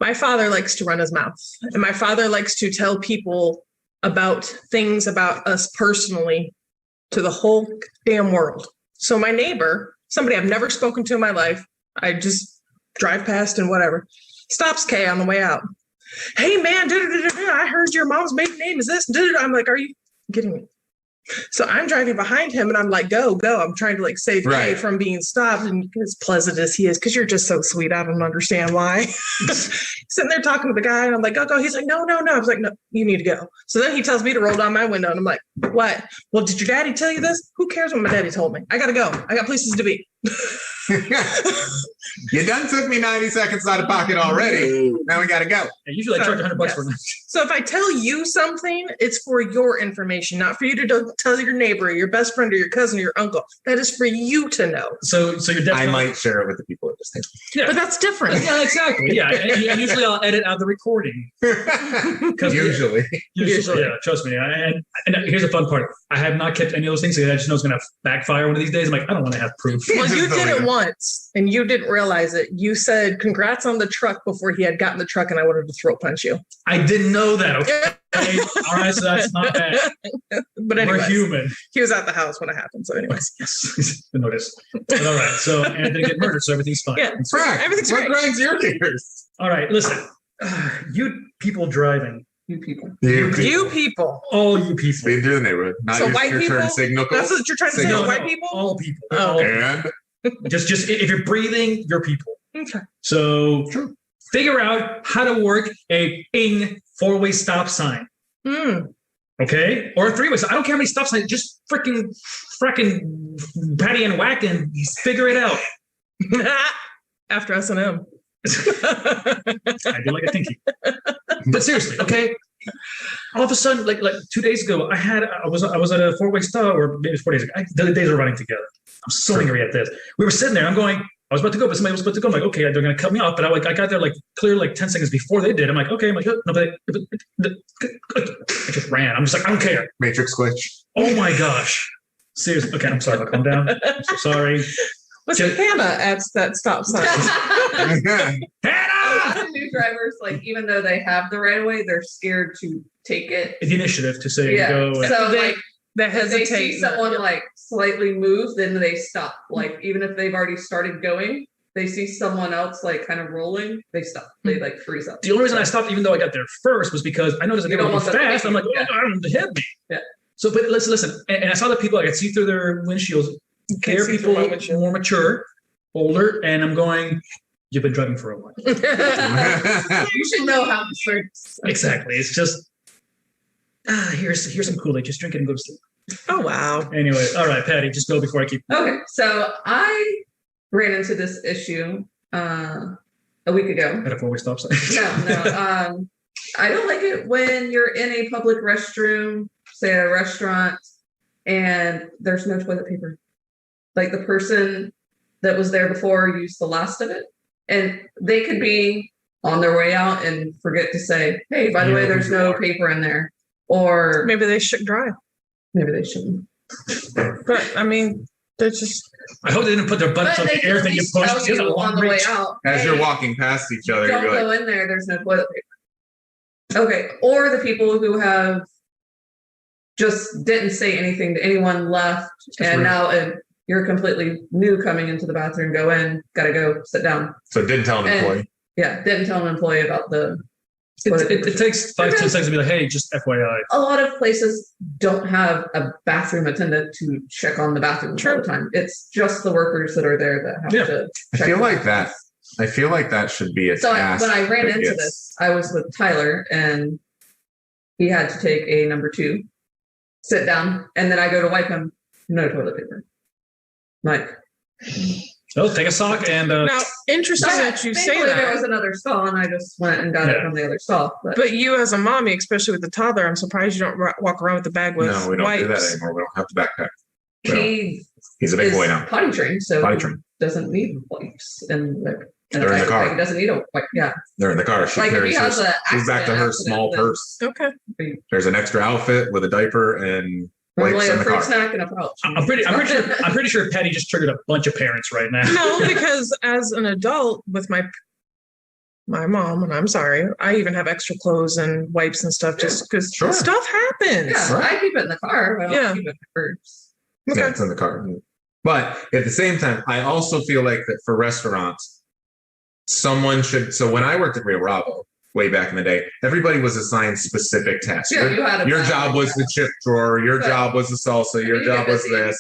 my father likes to run his mouth, and my father likes to tell people about things about us personally to the whole damn world. So, my neighbor, somebody I've never spoken to in my life, I just drive past and whatever, stops Kay on the way out. Hey, man, I heard your mom's maiden name is this. I'm like, are you kidding me? So I'm driving behind him and I'm like, go. I'm trying to like save Kay Right. from being stopped. And as pleasant as he is, because you're just so sweet. I don't understand why. Sitting there talking to the guy and I'm like, go. He's like, no. I was like, no, you need to go. So then he tells me to roll down my window and I'm like, what? Well, did your daddy tell you this? Who cares what my daddy told me? I got to go. I got places to be. You done took me 90 seconds out of pocket already. Now we got to go. Yeah, usually I charge $100 Yes. for a night. So if I tell you something, it's for your information, not for you to tell your neighbor, or your best friend, or your cousin, or your uncle. That is for you to know. So you're definitely. I might share it with the people at this Yeah. But that's different. Yeah, exactly. Yeah, and usually I'll edit out the recording. table. 'Cause- Usually. Usually, yeah. Trust me. And here's the fun part: I have not kept any of those things. I just know it's going to backfire one of these days. I'm like, I don't want to have proof. Well, you Just did delete it it. once and you didn't realize it. You said congrats on the truck before he had gotten the truck and I wanted to throat punch you. I didn't know that. Okay. All right, so that's not bad. But anyway, We're human. he was at the house when it happened. So anyways, Yes. The notice. But all right. So and I didn't get murdered, so everything's fine. yeah, Frack, everything's what great. grinds your gears? All right. Listen. You people driving. You people. You people. All you people. Speed through the neighborhood. Not So your, white your people? turn signal. That's what you're trying to say. Signal. is White people. All people. Oh, All okay. people. And Just if you're breathing, you're people. Okay. So figure out how to work a four-way stop sign. Okay? Or a three-way stop. I don't care how many stop signs. Just frickin' Paddy and Wack and figure it out. After S&M. I do like a thinky. But seriously, okay? All of a sudden, like 2 days ago, I was at a four-way stop, or maybe it was 4 days ago. The days are running together. I'm so angry at this. We were sitting there. I was about to go, but somebody was about to go. I'm like, okay, they're going to cut me off. But I got there clear 10 seconds before they did. I'm like, okay. I'm like, no, but I just ran. I'm just like, I don't care. Matrix glitch. Oh my gosh. Seriously. Okay, I'm sorry. I'll calm down. I'm so sorry. What's Hannah at that stop sign? Hannah! New drivers, even though they have the right of way, they're scared to take it. The initiative to say go. So they if they see hesitate. someone slightly move, then they stop. Even if they've already started going, they see someone else kind of rolling, they stop. They freeze up. The only reason I stopped, even though I got there first, was because I noticed that they were moving fast. I'm like, I don't hit me. Yeah. So, but listen, and I saw the people. I could see through their windshields. They're people more mature, older, and I'm going. You've been driving for a while. You should know how this works. Exactly. It's just here's some Kool-Aid. Just drink it and go to sleep. Oh wow. Anyway, all right, Patty, just go before I keep. Okay, so I ran into this issue a week ago. At a four-way stop sign. No. I don't like it when you're in a public restroom, say at a restaurant, and there's no toilet paper. The person that was there before used the last of it, and they could be on their way out and forget to say, "Hey, by the way, there's no paper in there," or maybe they should drive. Maybe they shouldn't. But I mean, they're just. I hope they didn't put their butts on the air thing you push. On the way out, as you're walking past each other, don't go in there. There's no toilet paper. Okay, or the people who have just didn't say anything to anyone, left, and now you're completely new coming into the bathroom. Go in, gotta go, sit down. So didn't tell an employee. Yeah, didn't tell an employee about the. It takes 5-10 seconds to be like, hey, just FYI. A lot of places don't have a bathroom attendant to check on the bathroom all the time. It's just the workers that are there that have to check. I feel like that should be a task. When I ran into this, I was with Tyler, and he had to take a number 2, sit down, and then I go to wipe him. No toilet paper. Take a sock and. Now, interesting that you say that. There was another stall, and I just went and got it from the other stall. But you, as a mommy, especially with the toddler, I'm surprised you don't walk around with the bag with No, we don't wipes. do that anymore. We don't have the backpack. He's a big boy now. Potty trained, so doesn't need wipes. And they're in the car. He doesn't need a wipe. Yeah, they're in the car. She carries she's back to her small purse. Okay. There's an extra outfit with a diaper and wipes in the car. Snack and a pouch. I'm pretty sure Patty just triggered a bunch of parents right now. No, because as an adult with my mom, and I'm sorry, I even have extra clothes and wipes and stuff just because stuff happens. Yeah, I keep it in the car. I don't keep it in the purse. Okay. Yeah, it's in the car. But at the same time, I also feel like that for restaurants, someone should. So when I worked at Rio Bravo way back in the day, everybody was assigned specific tasks. Yeah, your job was the chip drawer. Your job was the salsa. Your job was this.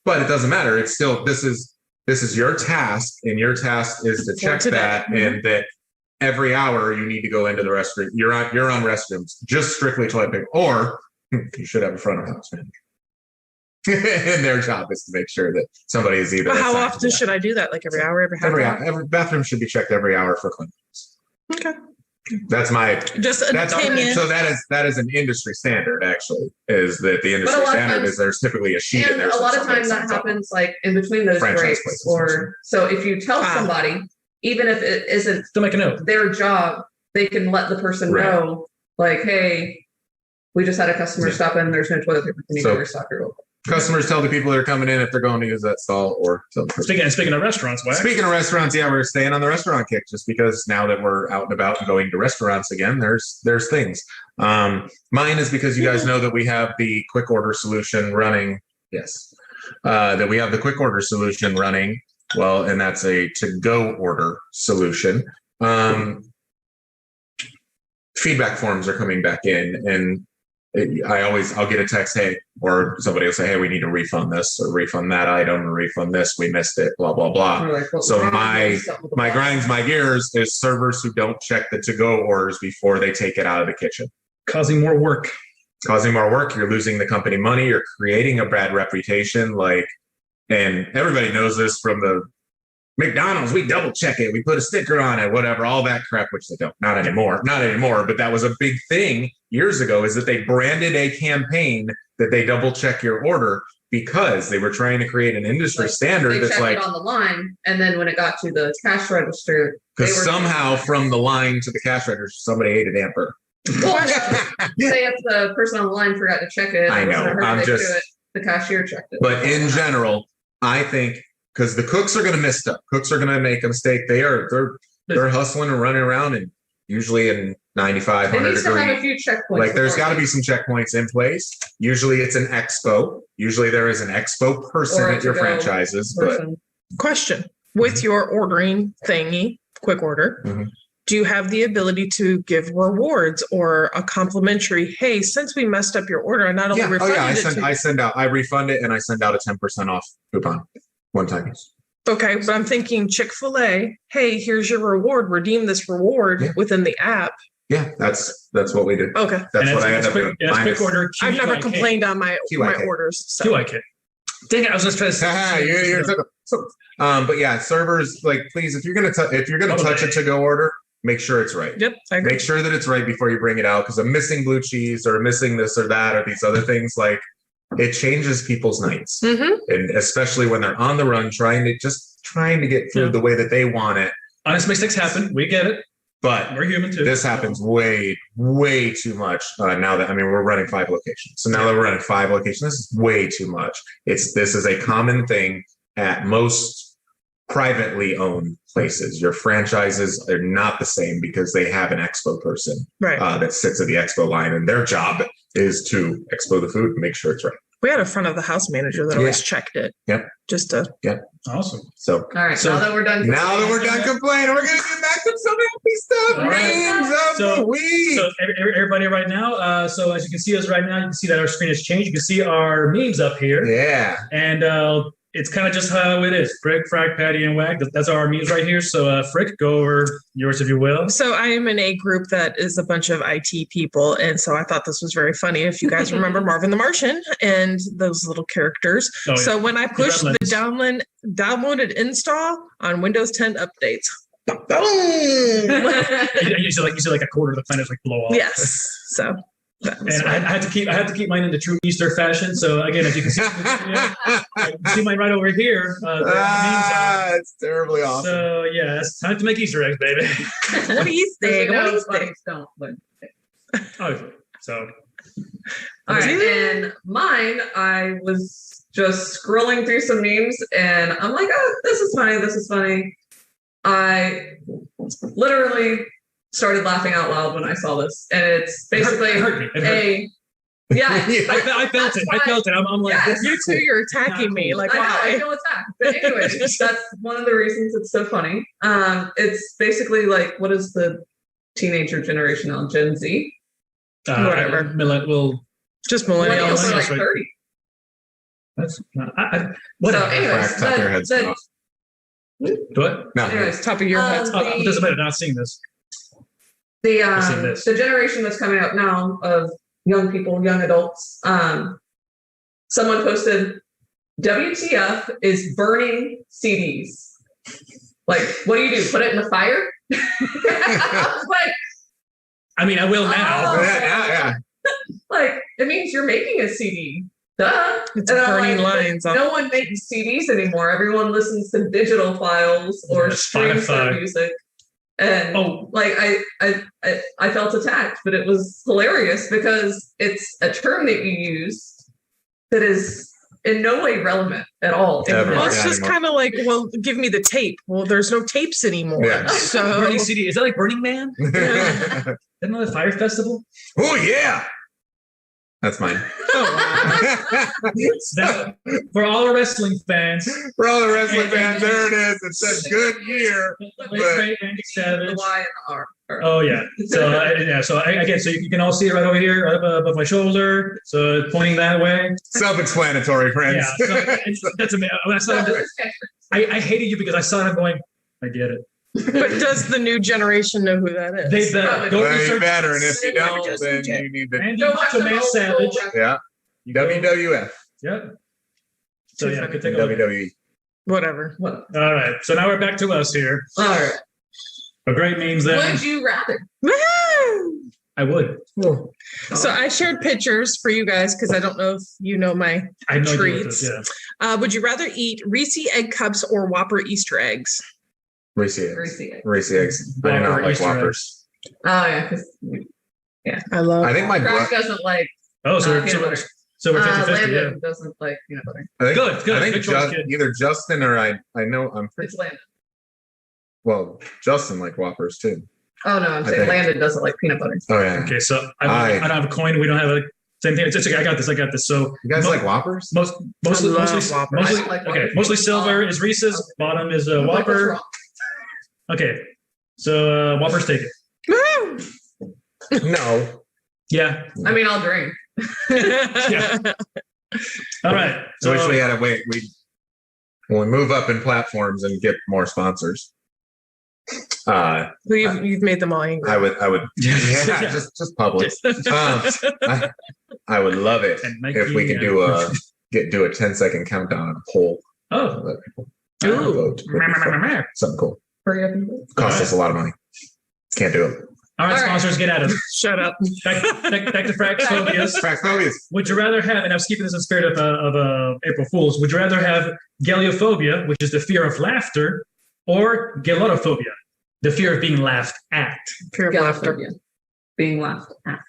But it doesn't matter. It's still this is your task, and your task is to check that, and that every hour you need to go into the restroom. You're on restrooms, just strictly toilet paper, or you should have a front of house manager. And their job is to make sure that somebody is either. But how often should I do that? Like every hour, every half hour? Every bathroom should be checked every hour for cleanliness. Okay. That's my opinion. So that is an industry standard. Actually, is that the industry standard is there's typically a sheet in there. A lot of times that happens in between those breaks, or so if you tell somebody, even if it isn't to make a note, their job, they can let the person know, hey, we just had a customer stop in. There's no toilet paper. Can you go restock your local? Customers tell the people that are coming in if they're going to use that stall or tell the person. Speaking of restaurants, Speaking of restaurants, we're staying on the restaurant kick just because now that we're out and about and going to restaurants again, there's things. Mine is because you guys know that we have the quick order solution running. Yes. That we have the quick order solution running. Well, and that's a to-go order solution. feedback forms are coming back in, and I'll get a text, hey, or somebody will say, hey, we need to refund this or refund that item or refund this. We missed it, blah, blah, blah. Like, so my grinds my gears is servers who don't check the to-go orders before they take it out of the kitchen. Causing more work. You're losing the company money. You're creating a bad reputation. And everybody knows this from the McDonald's. We double check it. We put a sticker on it, whatever, all that crap, which they don't, not anymore. But that was a big thing years ago, is that they branded a campaign that they double check your order because they were trying to create an industry standard that's it on the line. And then when it got to the cash register, because somehow from the line to the cash register, somebody ate a damper. Well, say if the person on the line forgot to check it, I know. The cashier checked it. But in general, I think because the cooks are going to miss stuff. Cooks are going to make a mistake. They're hustling and running around, and usually in 95, 100 degrees. Have a few checkpoints. There's got to be some checkpoints in place. Usually it's an expo. Usually there is an expo person at your franchises. But question with your ordering thingy, quick order. Mm-hmm. Do you have the ability to give rewards or a complimentary? Hey, since we messed up your order, I not only refunded I refund it and I send out a 10% off coupon one time. Okay, but I'm thinking Chick-fil-A. Hey, here's your reward. Redeem this reward within the app. Yeah, that's what we do. Okay, that's what I end up doing. Quick order. I've never complained on my orders. So. QIK. Dang it! I was just trying to say. But yeah, servers, please, if you're gonna touch a to-go order, make sure it's right. Yep, I agree. Make sure that it's right before you bring it out, because I'm missing blue cheese or missing this or that or these other things. It changes people's nights, and especially when they're on the run, trying to get food the way that they want it. Honest mistakes happen. We get it. But we're human too. This happens way, way too much now that, we're running 5 locations. So now that we're running 5 locations, this is way too much. This is a common thing at most privately owned places. Your franchises are not the same because they have an expo person that sits at the expo line, and their job is to expo the food and make sure it's right. We had a front of the house manager that always checked it. Yep. Awesome. So all right. Now that we're done complaining, we're gonna get back to some happy stuff. Names of the week. So everybody right now. So as you can see us right now, you can see that our screen has changed. You can see our memes up here. Yeah. And it's kind of just how it is. Frick, Frack, Paddy, and Wack. That's our memes right here. So Frick, go over yours if you will. So I am in a group that is a bunch of IT people. And so I thought this was very funny. If you guys remember Marvin the Martian and those little characters. Oh, yeah. So when I pushed the downloaded install on Windows 10 updates, boom! you see like a quarter of the planet blow off. Yes. So. And I had to keep mine in the true Easter fashion. So again, as you can see, you see mine right over here. It's terribly awesome. So yeah, it's time to make Easter eggs, baby. What do you think? Don't. Okay. So. All right, and mine, I was just scrolling through some memes, and I'm like, oh, this is funny. I literally started laughing out loud when I saw this, and it's basically it hurt me. I felt it. I'm like, yes. You two, you're attacking me. Like, why? I feel attacked. But anyway, that's one of the reasons it's so funny. It's basically what is the teenager generation now? Gen Z? Whatever. Just millennials. Are 30. That's whatever. So anyways, what? No. Anyways, top of your head. It doesn't matter. Not seeing this. The generation that's coming up now of young people, young adults, someone posted, WTF is burning CDs. What do you do? Put it in the fire? I will now. Yeah. It means you're making a CD. Duh. It's burning lines. No one makes CDs anymore. Everyone listens to digital files or streams their music. And I felt attacked, but it was hilarious because it's a term that you use that is in no way relevant at all. Well, it's just kind of give me the tape. Well, there's no tapes anymore. Yeah. So Burning CD, is that like Burning Man? Isn't that a fire festival? Oh yeah. That's mine. That, for all the wrestling fans, For all the wrestling fans, there it is. It says good year. Great Randy Savage. The Y and the R. Oh yeah. So again, so you can all see it right over here, right above my shoulder. So pointing that way. Self-explanatory, friends. Yeah. So that's amazing. When I saw it, I hated you because I saw it going. I get it. But does the new generation know who that is? They better. Go Well, you research. better, and if you don't, then you need to. Randy Macho Man Savage. Yeah. WWF. Yep. So yeah, could take And a look. WWE. Whatever. What? All right. So now we're back to us here. All right. A great memes then. Would you rather? Woohoo! I would. So I shared pictures for you guys because I don't know if you know my I know treats. this, yeah. Would you rather eat Reese egg cups or Whopper Easter eggs? Reese eggs. Reese eggs. I do Whopper not like Easter Whoppers. Oh yeah, because I love. I think my Crack blood. doesn't like Oh, so peanut butter. we're 50-50, yeah. Landon doesn't like peanut butter. Good. I think Good choice, kid. either Justin or I know I'm pretty It's Landon. well. Justin like Whoppers too. Oh no, I'm I saying think- Landon doesn't like peanut butter. Oh yeah. Okay, so I don't have a coin. We don't have a same thing. It's okay. I got this. So You guys like Whoppers? mostly I love mostly Whoppers. mostly I don't like okay. Whoppers. Mostly silver is Reese's. Bottom is I'm like, what's Whopper. wrong? Okay, so Whopper's taken. Woo! No. Yeah. I mean, I'll drink. Yeah. All right. I So wish we had a way. When we move up in platforms and get more sponsors, You've made them all angry. I would. Yeah, just public. I would love it And make if we you, could do a 10-second countdown on a poll. Oh. Let people Ooh. vote. Something cool. Hurry up and vote. Costs us a lot of money. Can't do it. All right, All right. sponsors, get at it. Shut up. Back to Frack's phobias. Fraxphobias. Would you rather have, and I was keeping this in spirit of April Fools, would you rather have galiophobia, which is the fear of laughter, or galotophobia, the fear of being laughed at? Fear of laughter. Galophobia. Being laughed at.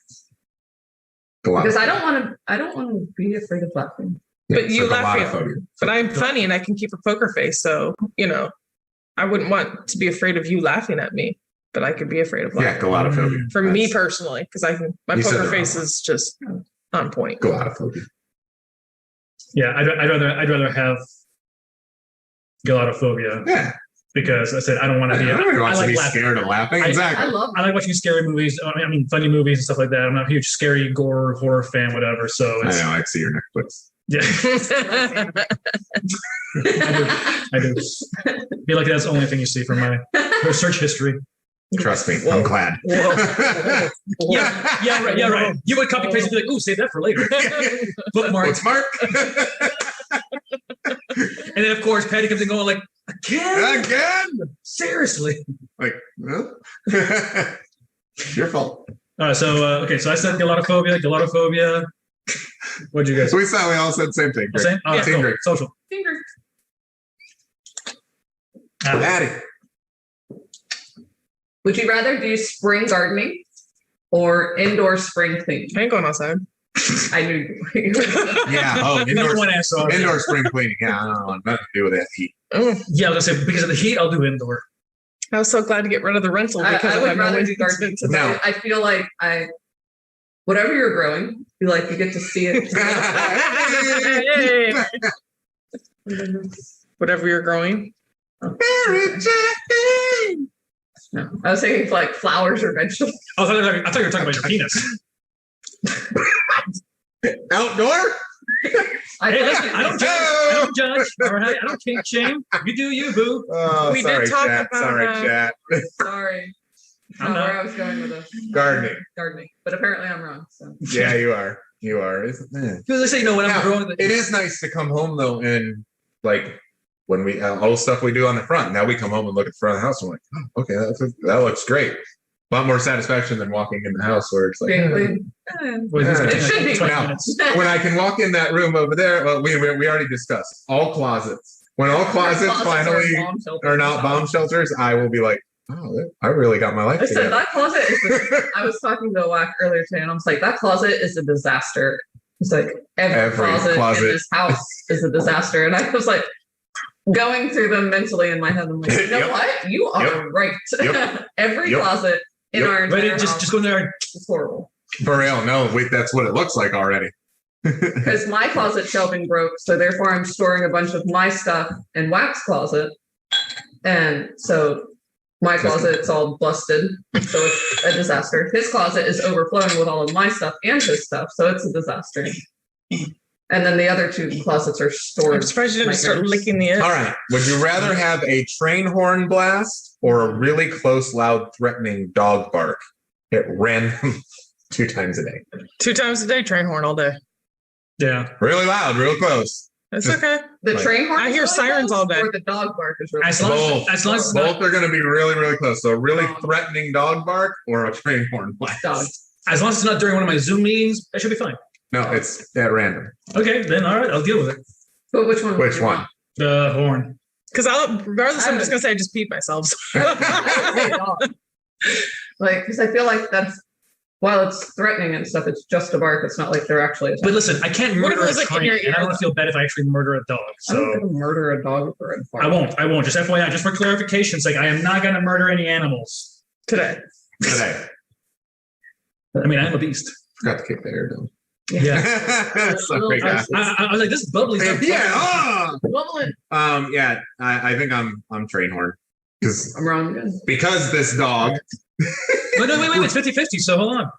Galatophobia. Because I don't want to be afraid of laughing. But you so laugh at galatophobia. But I'm funny and I can keep a poker face, so I wouldn't want to be afraid of you laughing at me, but I could be afraid of Yeah, laughing. galatophobia. For me That's personally, because my You said poker it face wrong. is just on point. galatophobia. Yeah, I'd rather have galotophobia Yeah. because I said I don't want to be. Nobody I wants to like be laughing. scared of laughing. I Exactly. I love I like watching scary movies. I mean, funny movies and stuff like that. I'm not a huge scary gore horror fan, whatever. So I it's know. I see your Netflix. yeah, I do. Feel like that's the only thing you see from my search history. Trust me, I'm glad. Yeah, right. You would copy paste and be like, "Ooh, save that for later." Bookmark. Bookmark. And then of course Patty comes in going like, "Again? Again. Seriously?" Like, no. Your fault. So I said galotophobia. What'd you guys So we all said the same thing. say? Great. Oh, Team cool. Drake. Social. Finger. Patty. Would you rather do spring gardening or indoor spring cleaning? I ain't going outside. I knew you. Yeah. Oh, Number indoor, one answer. indoor spring cleaning. Yeah, I don't want nothing to do with that heat. Oh, Yeah, I was gonna say because of the heat, I'll do indoor. I was so glad to get rid of the rental I because I, would have no rather way do to gardening. to No. I feel like whatever you're growing, you get to see it. Whatever you're growing. No, I was thinking like flowers or vegetables. Oh, I thought you were talking about your penis. Outdoor? Hey, listen, I don't judge. I don't judge. All right, I don't kink shame. You do you, boo. Oh, We did sorry, talk chat. about, Sorry, chat. Sorry. I'm Not not. where I was going with this. Gardening. Gardening. But apparently I'm wrong. So Yeah, you are. You are. Because they say no when I'm Now, growing. it is nice to come home though, and like when we all the stuff we do on the front. Now we come home and look at the front of the house. And we're like, oh, okay, that looks great. A lot more satisfaction than walking in the house where it's like. Well, it's gonna It take should be. 20 Now, minutes. when I can walk in that room over there, well, we already discussed all closets. When all closets finally are not bomb shelters, I will be like, oh, I really got my life I said together. that closet is. I was talking to Wack earlier today, and I was like, that closet is a disaster. It's like every closet in this house is a disaster, and I was like going through them mentally in my head. I'm like, you know Yep. what? You are Yep. right. Yep. Every Yep. closet in Yep. our entire Ready? house Just go in there. is horrible. For real, no, wait, that's what it looks like already. Because my closet shelving broke, so therefore I'm storing a bunch of my stuff in Wack's closet. And so my closet's all busted, so it's a disaster. His closet is overflowing with all of my stuff and his stuff, so it's a disaster. And then the other two closets are stored. I'm surprised you didn't start licking the edge. All right. Would you rather have a train horn blast or a really close, loud, threatening dog bark at random 2 times a day? 2 times a day, train horn all day. Yeah. Really loud, real close. It's Just- okay. The train horn. I hear is really sirens close, all day. Or the dog bark is really As close. long as it's not, Both are going to be really, really close. So a really threatening dog bark or a train horn blast. Dog. as long as it's not during one of my Zoom meetings, that should be fine. No, it's at random. Okay, then all right, I'll deal with it. But which one? Which one? The horn. Because regardless, I'm just gonna say I just peed myself. Like, because I feel like that's, while it's threatening and stuff, it's just a bark. It's not like they're actually attacking. But listen, I can't What if murder it a was, like, in train, your and I ear, don't want to feel bad if I actually murder a dog. I'm not So gonna murder a dog with a red fart. I won't. Just FYI, just for clarification's sake, I am not going to murder any animals. Today. Today. I mean, I'm a beast. Forgot to kick the air down. Yeah. Sorry, guys. I was like, this bubbly stuff. Yeah. I think I'm train horn I'm wrong again. because this dog. No, wait. It's 50-50, so hold on.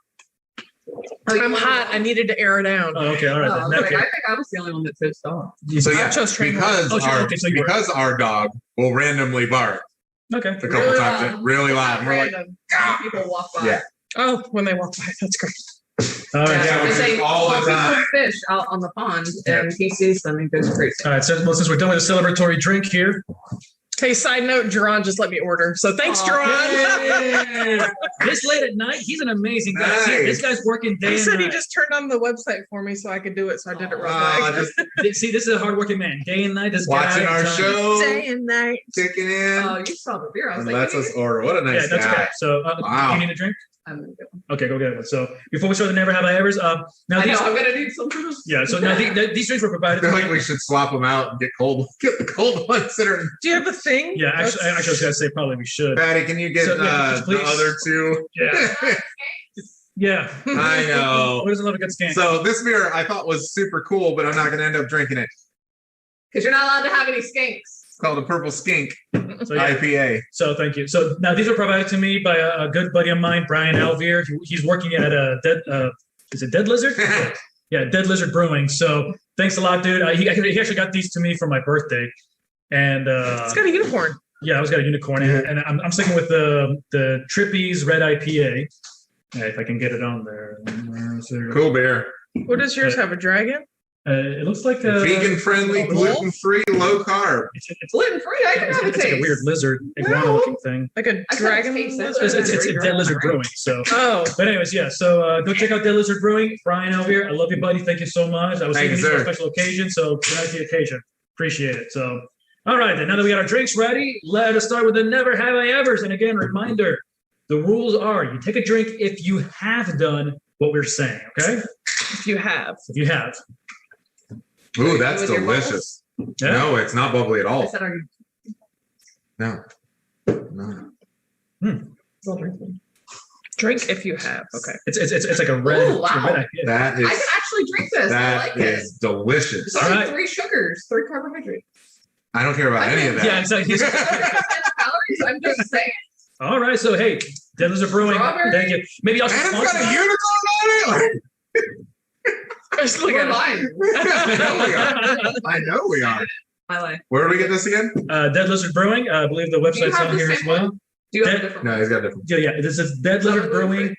I'm hot. I needed to air it down. Oh, okay, all right. I then. Okay. think I was the only one that chose dog. So yeah, I chose train because horn. Oh, our okay, so you were. because our dog will randomly bark Okay. a couple times, really loud. And we're like, Random. "Ah." People walk by. Yeah. Oh, when they walk by, that's great. All right. Yeah, Yeah, because they all the time. put fish out on the pond, and he sees them and goes crazy. All right. So, well, since we're done with the celebratory drink here, Hey, side note, Jerron just let me order. So thanks, Aw, Jerron. this late at night, he's an amazing guy. Nice. See, this guy's working day He and said he night. just turned on the website for me so I could do it. So I did it real quick. just See, this is a hardworking man. Day and night. This watching guy, our show, Day and night. kicking in, Oh, you saw the beer. I was and like, lets us order. What a Yeah, nice that's guy. okay. So, Wow. you need a drink? I'm gonna get one. Okay, go get one. So, before we start the Never Have I Ever's, now I these, know, I'm gonna need some for this. yeah. So now these drinks were I provided. feel to like me. we should swap them out and get the cold ones that are. Do you have a thing? Yeah, actually, I was gonna say probably we should. Patty, can you get So, yeah, the please. other two? Yeah, yeah. I know. What doesn't love a good skank? So this beer I thought was super cool, but I'm not going to end up drinking it. Because you're not allowed to have any skinks. It's called a Purple Skink So, yeah. IPA. So thank you. So now these are provided to me by a good buddy of mine, Brian Alvier. He's working at a is it Dead Lizard? Yeah, Dead Lizard Brewing. So thanks a lot, dude. He actually got these to me for my birthday, and It's got a unicorn. yeah, I was got a unicorn, and I'm sticking with the Trippies Red IPA. Yeah, if I can get it on there. Cool beer. What does yours have? A dragon? It looks like Vegan friendly, gluten free, low carb. It's Gluten free. I can have a it's like a taste. weird lizard, iguana looking thing. Like a I can't dragon? taste it. It's Dead Lizard Brewing. So. Oh, But anyways, yeah. So go check out Dead Lizard Brewing. Brian Alvier, I love you, buddy. Thank you so much. I was Thank thinking you, this for sir. a special occasion, so tonight's the occasion. Appreciate it. So, all right, then now that we got our drinks ready, let us start with the Never Have I Ever's. And again, reminder: the rules are you take a drink if you have done what we're saying. Okay, if you have. if you have. Ooh, that's With your delicious. Yeah. No, it's not bubbly at I all. said, are you No. No. still drinking? Drink if you have. Okay. It's like a red. Oh, wow. it's a red IPA. That I can is actually drink this. I like it. delicious. It's All only right. 3 sugars, 3 carbohydrates. I don't care about any of that. Yeah, exactly. Calories. I'm just saying. All right, so hey, Dead Lizard Brewing. Strawberry. Thank you. Maybe I'll And it's sponsor. got a unicorn on it. Just look We're at it. lying. I know we are. I lie. Where do we get this again? Dead Lizard Brewing. I believe the Do you website's have on the here as same well. one? Do you have a Dead- different No, one? he's got different. Yeah. This is Dead Lizard Brewing.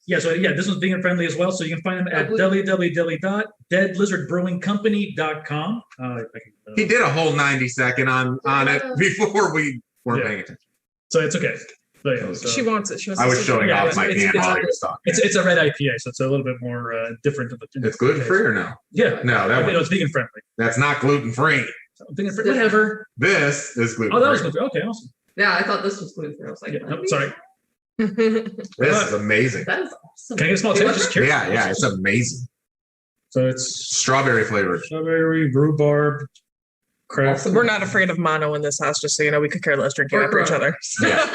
Yeah, so yeah, this one's vegan friendly as well. So you can find them at www.deadlizardbrewingcompany.com. He did a whole 90-second on it before we weren't Yeah. paying attention. So it's okay. But yeah, so She wants it. She wants I was to showing Yeah, off my it's- can while he was talking. it's a red IPA, so it's a little bit more different. It's gluten free or no? Yeah, No, that no, one, it's vegan friendly. that's not gluten free. So vegan friendly, whatever. This is gluten Oh, that was free. gluten free. Okay, awesome. Yeah, I thought this was gluten free. I was like, Yeah, nope, sorry. This is amazing. That is awesome. Can I get a small taste? Just curious. Yeah, it's amazing. So it's Strawberry flavored. strawberry, rhubarb, craft. We're not afraid of mono in this house, just so you know. We could care less drinking after each other. Yeah.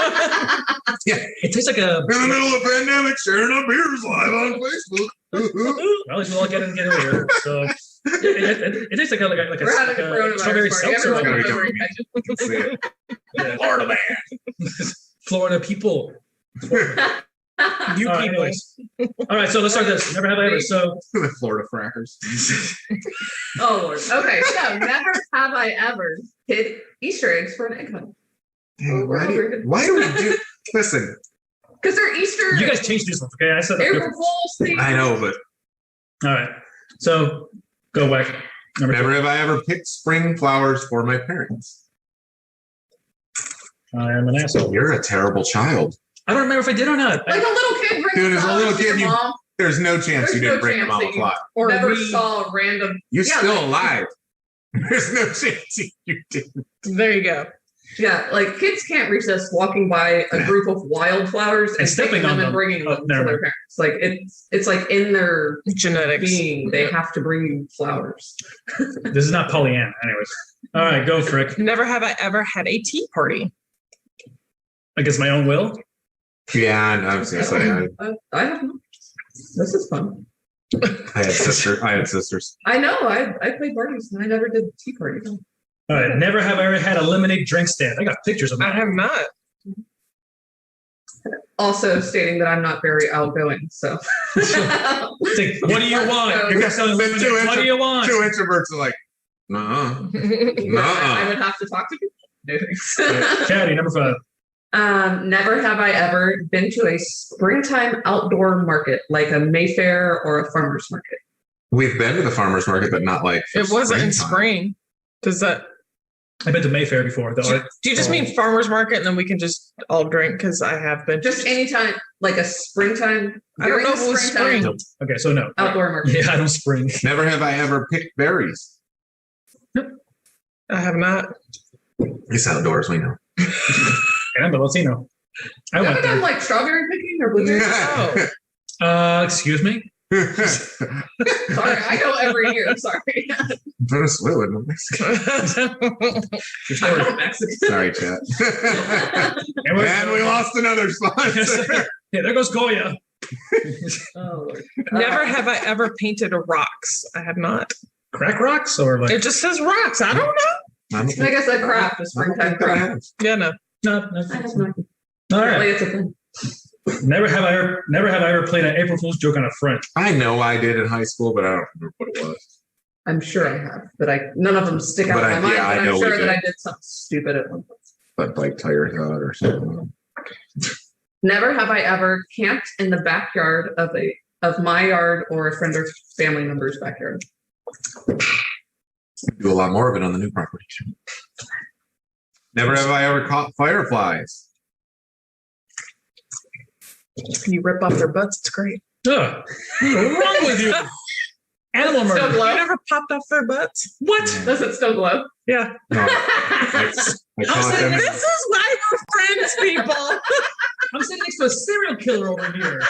It tastes like a. In the middle of a pandemic, sharing our beers live on Facebook. Well, at least we'll all get over. So it tastes like a We're having a coronavirus strawberry party. seltzer. Everyone's Gotta over be here. You can see it. Florida man. Florida people. You All right, people. anyways. All right, so let's start this. Never have I ever. So The Florida frackers. Oh Lord. Okay, so never have I ever hid Easter eggs for an egg hunt. Dang, why do we do? Listen, Because they're Easter. you guys changed these ones, okay? I said April Fool's thing. I know, but All right. So go back. Number never have I ever picked spring flowers for my parents. 2. I am an asshole. You're a terrible child. I don't remember if I did or not. Like a little kid bringing Dude, as a little flowers to kid, your mom. There's no chance There's you didn't no bring your chance mom that a you- flower. Or never we- saw a random. You're Yeah, still like- alive. There's no chance you didn't. There you go. Yeah, like kids can't resist walking by a group of wildflowers and stepping taking on them them. and bringing Oh, them never to their mind. parents. Like it's like in their Genetics. being, they have to bring you flowers. This is not Pollyanna. Anyways. All right, go, Frick. Never have I ever had a tea party. Against my own will. Yeah, and I was gonna say I have not. This is fun. I had sisters. I know. I played parties and I never did tea parties. All right. Never have I ever had a lemonade drink stand. I got pictures of I that. have not. Also stating that I'm not very outgoing. So It's like, what do you want? You're selling The lemonade. What do you want? Two introverts are like, nuh-uh. I Nuh-uh. would have to talk to people. No thanks. Caddy, number 5. Never have I ever been to a springtime outdoor market like a Mayfair or a farmer's market. We've been to the farmer's market, but not like for It wasn't in springtime. spring. Does that? I've been to Mayfair before, though. Do you just mean farmers market and then we can just all drink? Because I have been. Just anytime, like a springtime. I don't know during if it was springtime spring. Okay, so no. Outdoor market. Yeah, I don't spring. Never have I ever picked berries. I have not. It's outdoors, we know. And I'm a Latino. I Have went you done there. like strawberry picking or blueberry? Excuse me? Sorry, I go every year. Sorry. Venezuela. Your story. I'm Mexican. Sorry, chat. And we lost another sponsor. Yeah, there goes Goya. Oh, Lord. Never have I ever painted a rocks. I have not. Crack rocks or like It just says rocks. I don't know. I don't I think- guess that craft is I don't springtime think that I craft. have. Yeah, no. no. I have not. All Apparently right. it's a thing. Never have I ever played an April Fool's joke on a friend. I know I did in high school, but I don't remember what it was. I'm sure I have, but none of them stick out But in my mind. yeah, I But know I'm we sure that did. I did something stupid at one point. But like tires out or something. Never have I ever camped in the backyard of my yard or a friend or family member's backyard. Do a lot more of it on the new property. Never have I ever caught fireflies. You rip off their butts. It's great. Ugh. What's wrong with you? Animal Still murder. glow? You never popped off their butts? What? Does it still glow? Yeah. No, I caught them. This is why we're friends, people. I'm sitting next to a serial killer over here.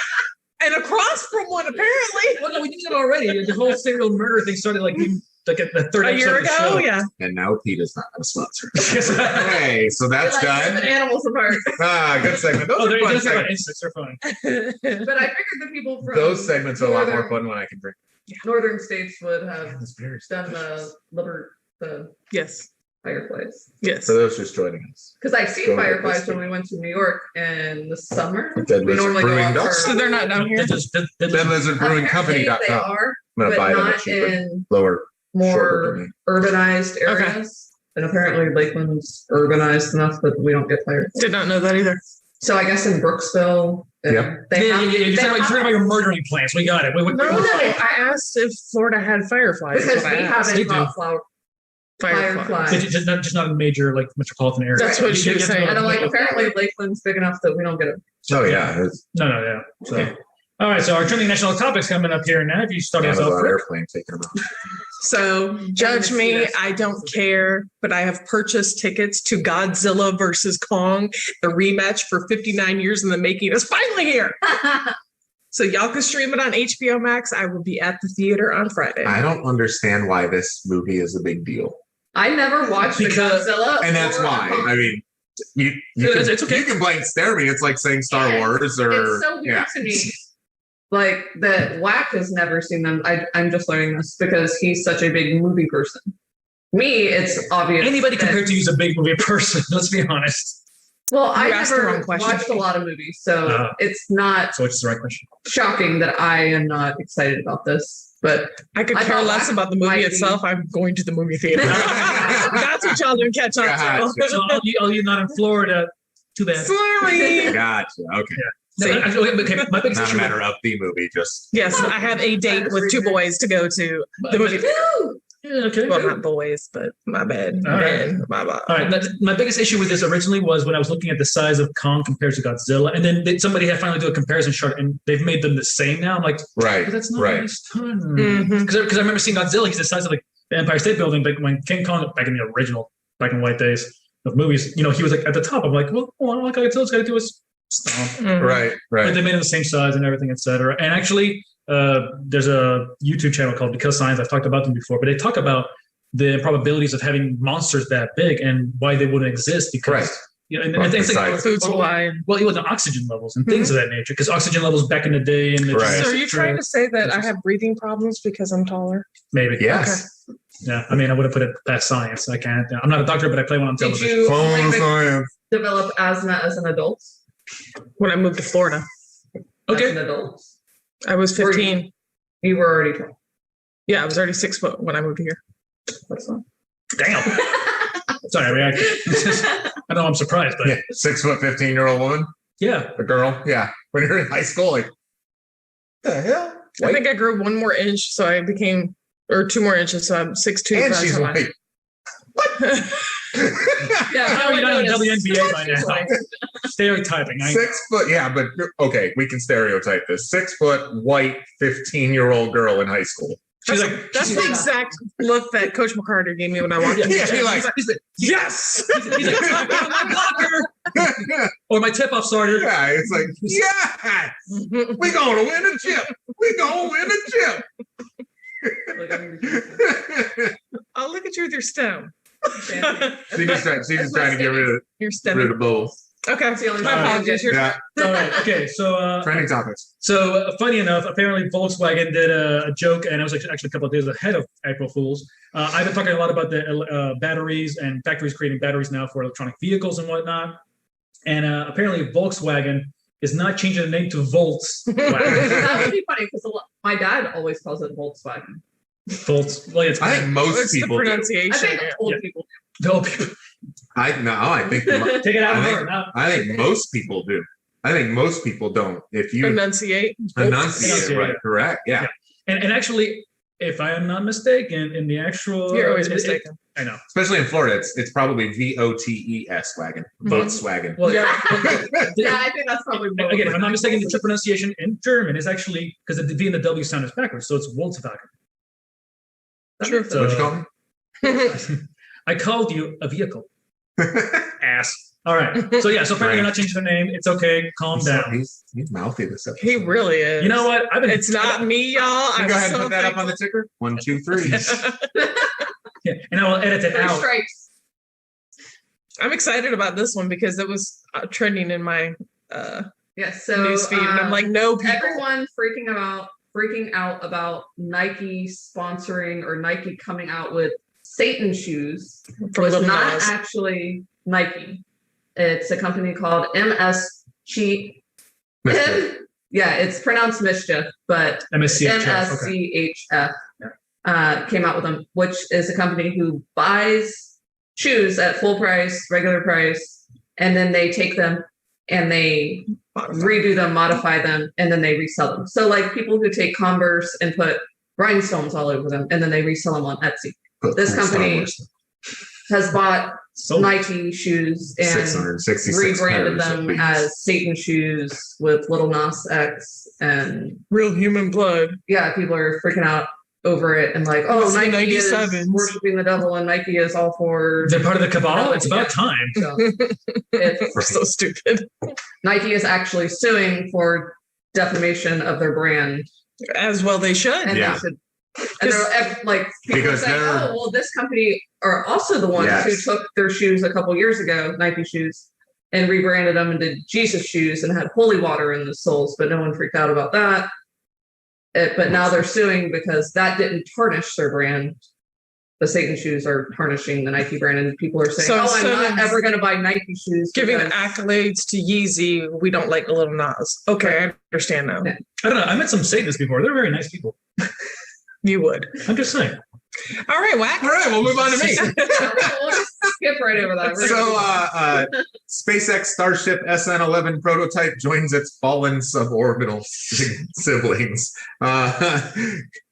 And across from one, apparently. Well, no, we did it already. The whole serial murder thing started like at the third A episode year of the ago, show. yeah. And now Pete is not a sponsor. Yeah. Hey, so that's Like ripping done. animals apart. Good segment. Those Oh, are they're fun just about segments. insects. They're funny. But I figured the people from Those segments are a lot more northern- fun when I can drink. northern states would have This beer is done the Yes. fireflies. Yes. For those just joining us. Because I've seen Go ahead, fireflies let's when we went to New York in the summer. Dead We Lizard normally go Brewing out Ducks. So for. they're not down here? Dead Lizard Brewing Apparently they Company.com. are, I'm going but to buy them not cheaper. in Lower. shorter more for me. urbanized areas. And apparently Lakeland's urbanized enough that we don't get fired. Did not know that either. So I guess in Brooksville, Yep. they Yeah, have, you're they talking have- about your murdering plants. We got it. No, I asked if Florida had fireflies. because That's what I we asked. They haven't do. got flower. Fireflies. fireflies. just not a major like metropolitan area. That's what she was You get to saying. know- And I'm like, apparently Lakeland's big enough that we don't get it. Oh, yeah. It's No, yeah. So, all right. So our trending national topics coming up here now. If you start us off, Amazon Rick. airplane taking them out. So judge me. I don't care, but I have purchased tickets to Godzilla versus Kong. The rematch for 59 years in the making is finally here. So y'all can stream it on HBO Max. I will be at the theater on Friday. I don't understand why this movie is a big deal. I never watched Because- the Godzilla. And that's or why. Kong. I mean, It's okay. You can blame Starry. It's like saying Star Wars or it's so weird to me. Like that Wack has never seen them. I'm just learning this because he's such a big movie person. Me, it's obvious. Anybody compared to you is a big movie person. Let's be honest. Well, I asked the never wrong question. watched a lot of movies, so it's not So which is the right question? shocking that I am not excited about this. But I could I care thought less Wack about the movie might be- itself. I'm going to the movie theater. That's what y'all didn't catch on to. So all you not in Florida, too bad. Sorry. Gotcha. Okay. No, okay, my biggest Not a issue. matter of the movie, just Yes, I have a date with 2 boys to go to the movie. Okay. Well, not boys, but my bad. All right. Men, my bad. All right. My biggest issue with this originally was when I was looking at the size of Kong compared to Godzilla, and then somebody had finally do a comparison chart, and they've made them the same now. I'm like, right. but that's not Right. nice ton. Mhm. Because I remember seeing Godzilla. He's the size of like the Empire State Building, but when King Kong back in the original, back in white days of movies, he was like at the top. I'm like, well, all Godzilla's got to do is stomp. Mhm. Right. But Right. they made him the same size and everything, etc. And actually, there's a YouTube channel called Because Science. I've talked about them before, but they talk about the probabilities of having monsters that big and why they wouldn't exist. Because Right. and things like Besides- Food supply. well, it was the oxygen levels and things of that nature. Because oxygen levels back in the day and the Right. So are you trying to say that I have breathing problems because I'm taller? maybe Yes. yeah. I mean, I would have put it past science. I can't. I'm not a doctor, but I play one on did television. you Phone science. develop asthma as an adult? When I moved to Florida, As Okay. an adult, I was 15. you were already tall. Yeah, I was already 6 foot when I moved here. That's fine. Damn. Sorry, I reacted. I know I'm surprised, but Yeah. 6 foot 15-year-old woman, yeah. a girl. Yeah. When you're in high school, like, the hell? I think I grew 1 more inch, so I became, or 2 more inches, so I'm 6'2". And by the she's time I- white. Yeah, How are you not in noticed. WNBA by now? Stereotyping. 6 foot. Yeah, but okay, we can stereotype this. 6 foot white 15-year-old girl in high school. She's like, That's the exact look that Coach McCarter gave me when I walked in. Yeah, he like, Yes. he's like, my blocker or my tip-off starter. yeah, it's like, yeah, we gonna win a chip. We gonna win a chip. Oh, look at you with your stem. She's just trying to get rid Your of stem. both. Okay. That's the only My time I apologies. get- Yeah, All right. Okay. So, trending topics. funny enough, apparently Volkswagen did a joke, and it was actually a couple of days ahead of April Fools. I've been talking a lot about the batteries and factories creating batteries now for electronic vehicles and whatnot. And apparently Volkswagen is not changing the name to Volkswagen. That would be funny because my dad always calls it Volkswagen. Volts. Well, it's I think most What's the people do. I pronunciation? think old Yeah. people. no people. I think Take it out of I her. think- Now, I think most people do. I think most people don't. If you Enunciate. enunciate, right? Correct. Yeah. and actually, if I am not mistaken, in the actual, You're always mistaken. I know. Especially in Florida, it's probably VOTES wagon, Volkswagen. Well, Yeah, I think that's probably more. again, if I'm not mistaken, the true pronunciation in German is actually because the V and the W sound is backwards, so it's Volkswagen. True. So, What'd you call me? I called you a vehicle. Ass. All right. So yeah. So apparently, you're not changing their name. It's okay. Calm down. He's mouthy this episode. He really is. You know what? It's not me, y'all. Can I'm you go ahead and so put that up on the ticker. 1, 2, 3. Yeah, and I will edit it Three out. strikes. I'm excited about this one because it was trending in my Yes. So newsfeed, and I'm like, no, people. everyone freaking out about Nike sponsoring or Nike coming out with Satan shoes. From Was Lil not Nas. actually Nike. It's a company called MSG. Yeah, it's pronounced mischief, but MSCHF. Okay. MSCHF came out with them, which is a company who buys shoes at full price, regular price, and then they take them and they redo them, modify them, and then they resell them. So like people who take Converse and put rhinestones all over them, and then they resell them on Etsy. This company has bought So Nike shoes and 666 rebranded pairs of them boots. as Satan shoes with Little Nas X, and Real human blood. yeah, people are freaking out over it and like, oh, It's the Nike is 97s. worshiping the devil and Nike is all for. they're part of the cabal. It's about time. So it's, We're so stupid. Nike is actually suing for defamation of their brand, As well they should. and Yeah. they should And they're like people Because say, they're- "Oh, well, this company are also the ones who took their shoes a couple years ago, Nike shoes, and rebranded them and did Jesus shoes and had holy water in the soles." But no one freaked out about that. But now they're suing because that didn't tarnish their brand. The Satan shoes are tarnishing the Nike brand, and people are saying, "Oh, I'm not ever going to buy Nike shoes." Giving accolades to Yeezy, we don't like Little Nas. Okay, I understand now. Yeah. I don't know. I met some Satanists before. They're very nice people. You would. I'm just saying. All right, Wack. All right, we'll move on to me. We'll just skip right over that. So, SpaceX Starship SN11 prototype joins its fallen suborbital siblings.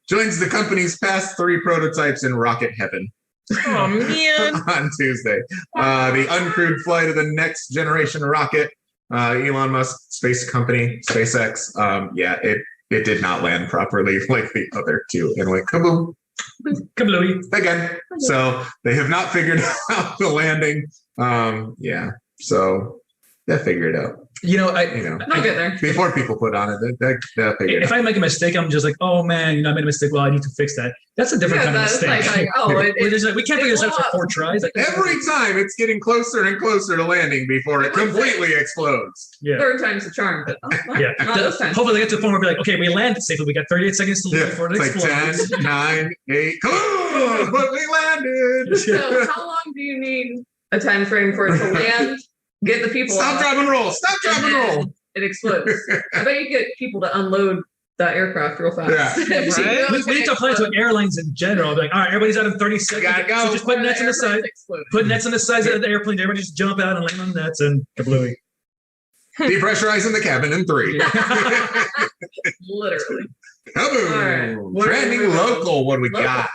Joins the company's past 3 prototypes in rocket heaven. Oh, man. On Tuesday. The uncrewed flight of the next generation rocket, Elon Musk space company, SpaceX. It did not land properly like the other 2 and went kaboom. Kablooey. Again. So they have not figured out the landing. So they'll figure it out. I'll get there. Before people put on it, they'll figure it If out. I make a mistake, I'm just like, oh man, I made a mistake. Well, I need to fix that. That's a different kind of That's mistake. We're just like, we can't figure this out for 4 tries. Like, Every time it's getting closer and closer to landing before it completely explodes. yeah. Third time's the charm, but Yeah. not this time. Hopefully, they get to the point where we're like, okay, we landed safely. We got 38 seconds to leave before it It's like explodes. 10, 9, 8, but we landed. So how long do you need a time frame for it to land? Get the people Stop, off, drop, and roll. Stop, drop, and roll. it explodes. I bet you get people to unload that aircraft real fast. Yeah. If you Right? know We it's need to gonna apply to explode. airlines in general. Be like, all right, everybody's out in 30 seconds. Gotta go. So just put nets on the side. Explode. Put nets on the sides of the airplane. Everybody just jump out and land on nets and kablooey. Depressurizing the cabin in 3. Literally. Kaboom. All right. What Trending are we- local. What do we got?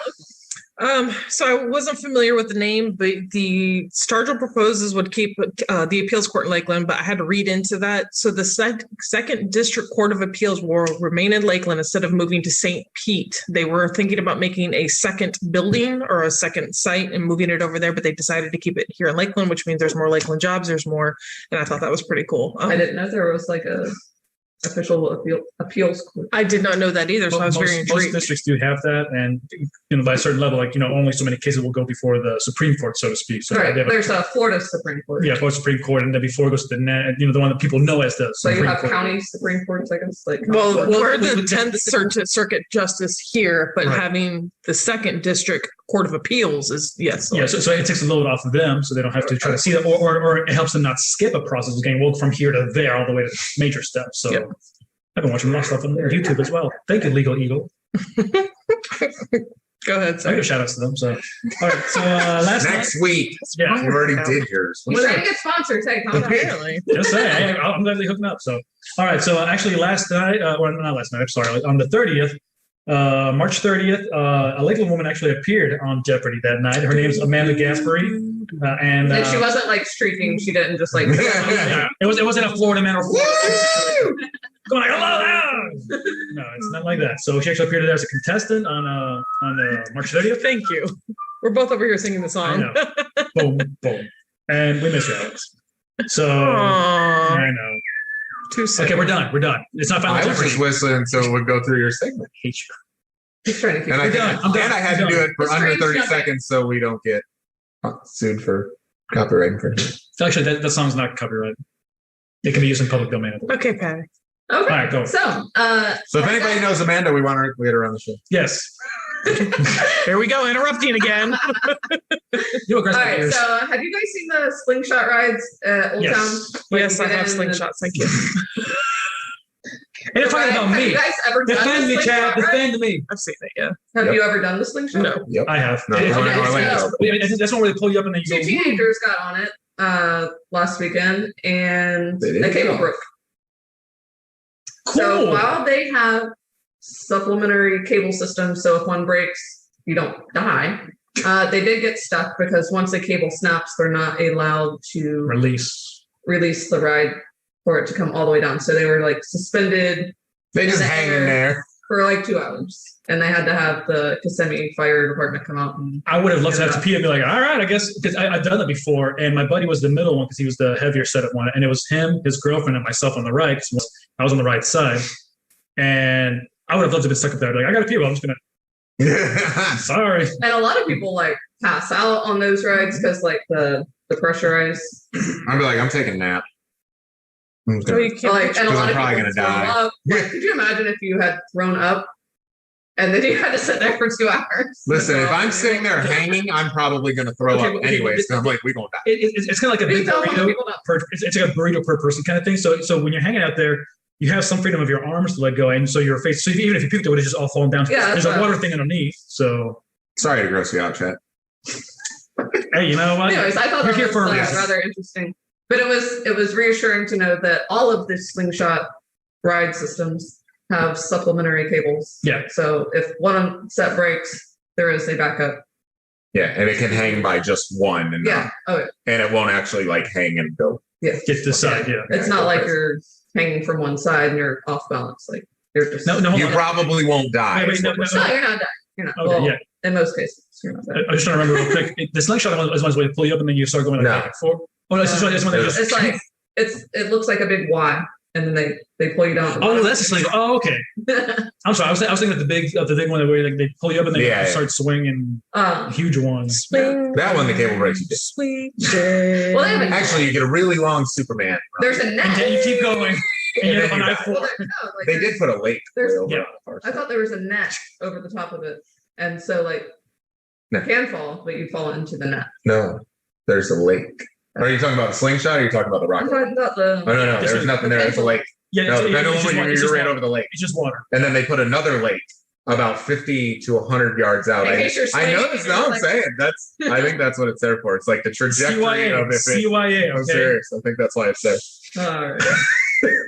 So I wasn't familiar with the name, but the Stargell proposes would keep the appeals court in Lakeland, but I had to read into that. So the second district court of appeals will remain in Lakeland instead of moving to St. Pete. They were thinking about making a second building or a second site and moving it over there, but they decided to keep it here in Lakeland, which means there's more Lakeland jobs. There's more, and I thought that was pretty cool. I didn't know there was like a official appeals court. I did not know that either, so I was very Most intrigued. districts do have that, and by a certain level, only so many cases will go before the Supreme Court, so to speak. So Right. they have There's a Florida Supreme Court. both Supreme Court, and then before it goes to the one that people know as the So you Supreme have Court. county Supreme Courts, I guess. Like Well, we're well, the 10th Circuit Justice here, but Right. having the second district court of appeals is yes. Yeah, so it takes a load off of them, so they don't have to try to see that, or it helps them not skip a process of getting from here to there all the way to major steps. So Yep. I've been watching a lot of stuff on YouTube as well. Thank you, Legal Eagle. Go ahead, I sorry. give shout outs to them. So, all right. So last night, Next week. yeah, You already did yours. You're trying to get sponsors. Hey, calm down. Apparently. just saying, I'm glad they hooked me up. So, all right. So actually, last night, well, not last night. I'm sorry. On the 30th, March 30th, a Lakeland woman actually appeared on Jeopardy that night. Her name's Amanda Gaspari, and And she wasn't like streaking. She didn't just like. yeah, it wasn't a Florida man or Woo! going like, hello. No, it's not like that. So she actually appeared there as a contestant on March 30th. Thank you. We're both over here singing the I song. know. Boom, boom, and we miss you, Alex. So Aww, I know. too soon. Okay, we're done. We're done. It's not I Final was Jeopardy. just whistling so it would go through your segment. Hate you. He's trying to keep. And I had to do it for It's under strange 30 jumping. seconds so we don't get sued for copyright infringement. Actually, that song's not copyrighted. It can be used in public domain. Okay, Patty. Okay. All right, go. So, So if anybody knows Amanda, we want her to get her on the show. Yes. Here we go, interrupting again. You aggressive all right. ears. So, have you guys seen the slingshot rides at Old Yes. Town? Where Yes, you I get have in and slingshots. Thank you. And it's talking about Have me. you guys ever done Defend the me, slingshot Chad. ride? Defend me. I've seen it, yeah. Have Yep. you ever done the slingshot? No. Yep. I have. No, It's- we're in Okay, Orlando. so- That's one where they pull you up and then you Two go. teenagers got on it last weekend, and They did? the cable broke. So Cool. while they have supplementary cable systems, so if one breaks, you don't die. They did get stuck because once the cable snaps, they're not allowed to Release. release the ride for it to come all the way down. So they were like suspended They just in the hang air in there. for like 2 hours, and they had to have the Kissimmee Fire Department come out. And I would have loved to have to pee and be like, all right, I guess, because I've done that before. And my buddy was the middle one because he was the heavier set of one. And it was him, his girlfriend, and myself on the right. 'Cause I was on the right side. And I would have loved to have been stuck up there. Like, I got to pee. Well, I'm just going to Sorry. And a lot of people like pass out on those rides because like the pressurized. I'd be like, I'm taking a nap. I'm So you can't. Like, and a Because lot I'm of probably people gonna throw die. up. Like, could you imagine if you had thrown up and then you had to sit there for 2 hours? Listen, if I'm sitting there hanging, I'm probably going to throw Okay, up okay, anyways. 'Cause I'm like, we're going to die. It's kind of like a But you big tell some burrito people not. per. It's like a burrito per person kind of thing. So when you're hanging out there, you have some freedom of your arms to let go, and so your face. So even if you puked, it would have just all fallen down. Yeah, There's a that's water right. thing underneath. So Sorry to gross you out, chat. hey, you know what? Anyways, I thought You're that here was for a reason. rather interesting. But it was reassuring to know that all of the slingshot ride systems have supplementary cables. Yeah. So if one set breaks, there is a backup. Yeah, and it can hang by just one, and Yeah. Oh, and it won't actually like hang and go. yeah. Get this side. Yeah. It's not like you're hanging from one side and you're off balance. Like you're just No. You Hold on. probably won't die. Wait, is no, what we're no, saying. No, you're not dying. You're not. Okay. Well, Yeah. in most cases, you're not dying. I'm just trying to remember real quick. The slingshot is one way to pull you up, and then you start going No. like back and forth. Oh, no, it's one that just. It's like it looks like a big Y, and then they pull you down. Oh, that's a sling. Oh, okay. I'm sorry. I was thinking of the big one where like they pull you up and then Yeah, you yeah. start swinging. Huge ones. Swing, That one, the cable breaks you. Sweet. Well, they have a- Actually, you get a really long Superman. run. There's a net. And then you keep going, and you're then on you I-4. Well, no, like, They did put a lake. There's- over Yeah. on the far I side. thought there was a net over the top of it, and so like No. you can fall, but you fall into the net. No, there's a lake. Are you talking about the slingshot or are you talking about the I'm rocket? talking about the. Oh, no, This there's one- nothing there. It's a lake. Yeah, No, the pendulum, it's just you water. ran over the lake. It's just water. And then they put another lake about 50 to 100 yards out. In case you're I know swinging, that's what I'm like- saying. I think that's what it's there for. It's like the trajectory CYA. of if it. CYA. I'm Okay. serious. I think that's why it's there. All right.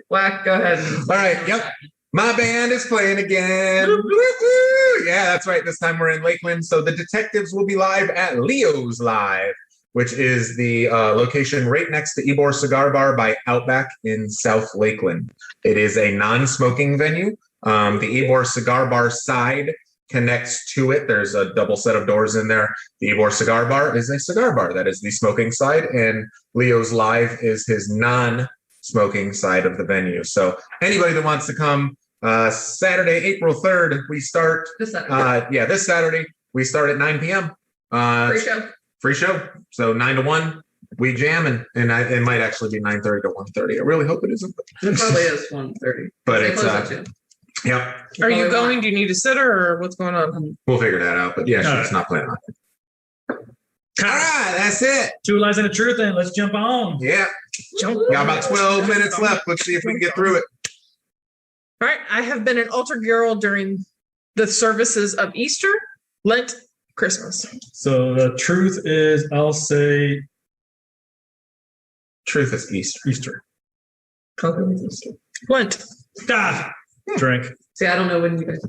Whack. Go ahead. All right. Yep. My band is playing again. Woo-hoo. Yeah, that's right. This time we're in Lakeland. So the detectives will be live at Leo's Live, which is the location right next to Ybor Cigar Bar by Outback in South Lakeland. It is a non-smoking venue. The Ybor Cigar Bar side connects to it. There's a double set of doors in there. The Ybor Cigar Bar is a cigar bar. That is the smoking side. And Leo's Live is his non-smoking side of the venue. So anybody that wants to come, Saturday, April 3rd, we start. This Saturday. This Saturday, we start at 9 p.m. Free show. Free show. So 9 to 1, we jam, and it might actually be 9:30 to 1:30. I really hope it isn't. It probably is 1:30. But They it's close at 2. yep. Are you Probably going? Do you need a sitter or what's going on? We'll figure that out. But yeah, All she's not planning on it. All right, that's it. 2 lies and a truth, and let's jump on. Yeah, Jump. got about 12 minutes left. Let's see if we can get through it. All right. I have been an altar girl during the services of Easter, Lent, Christmas. So the truth is, I'll say Truth is Easter. Easter. Lent. Ah, drink. See, I don't know when you guys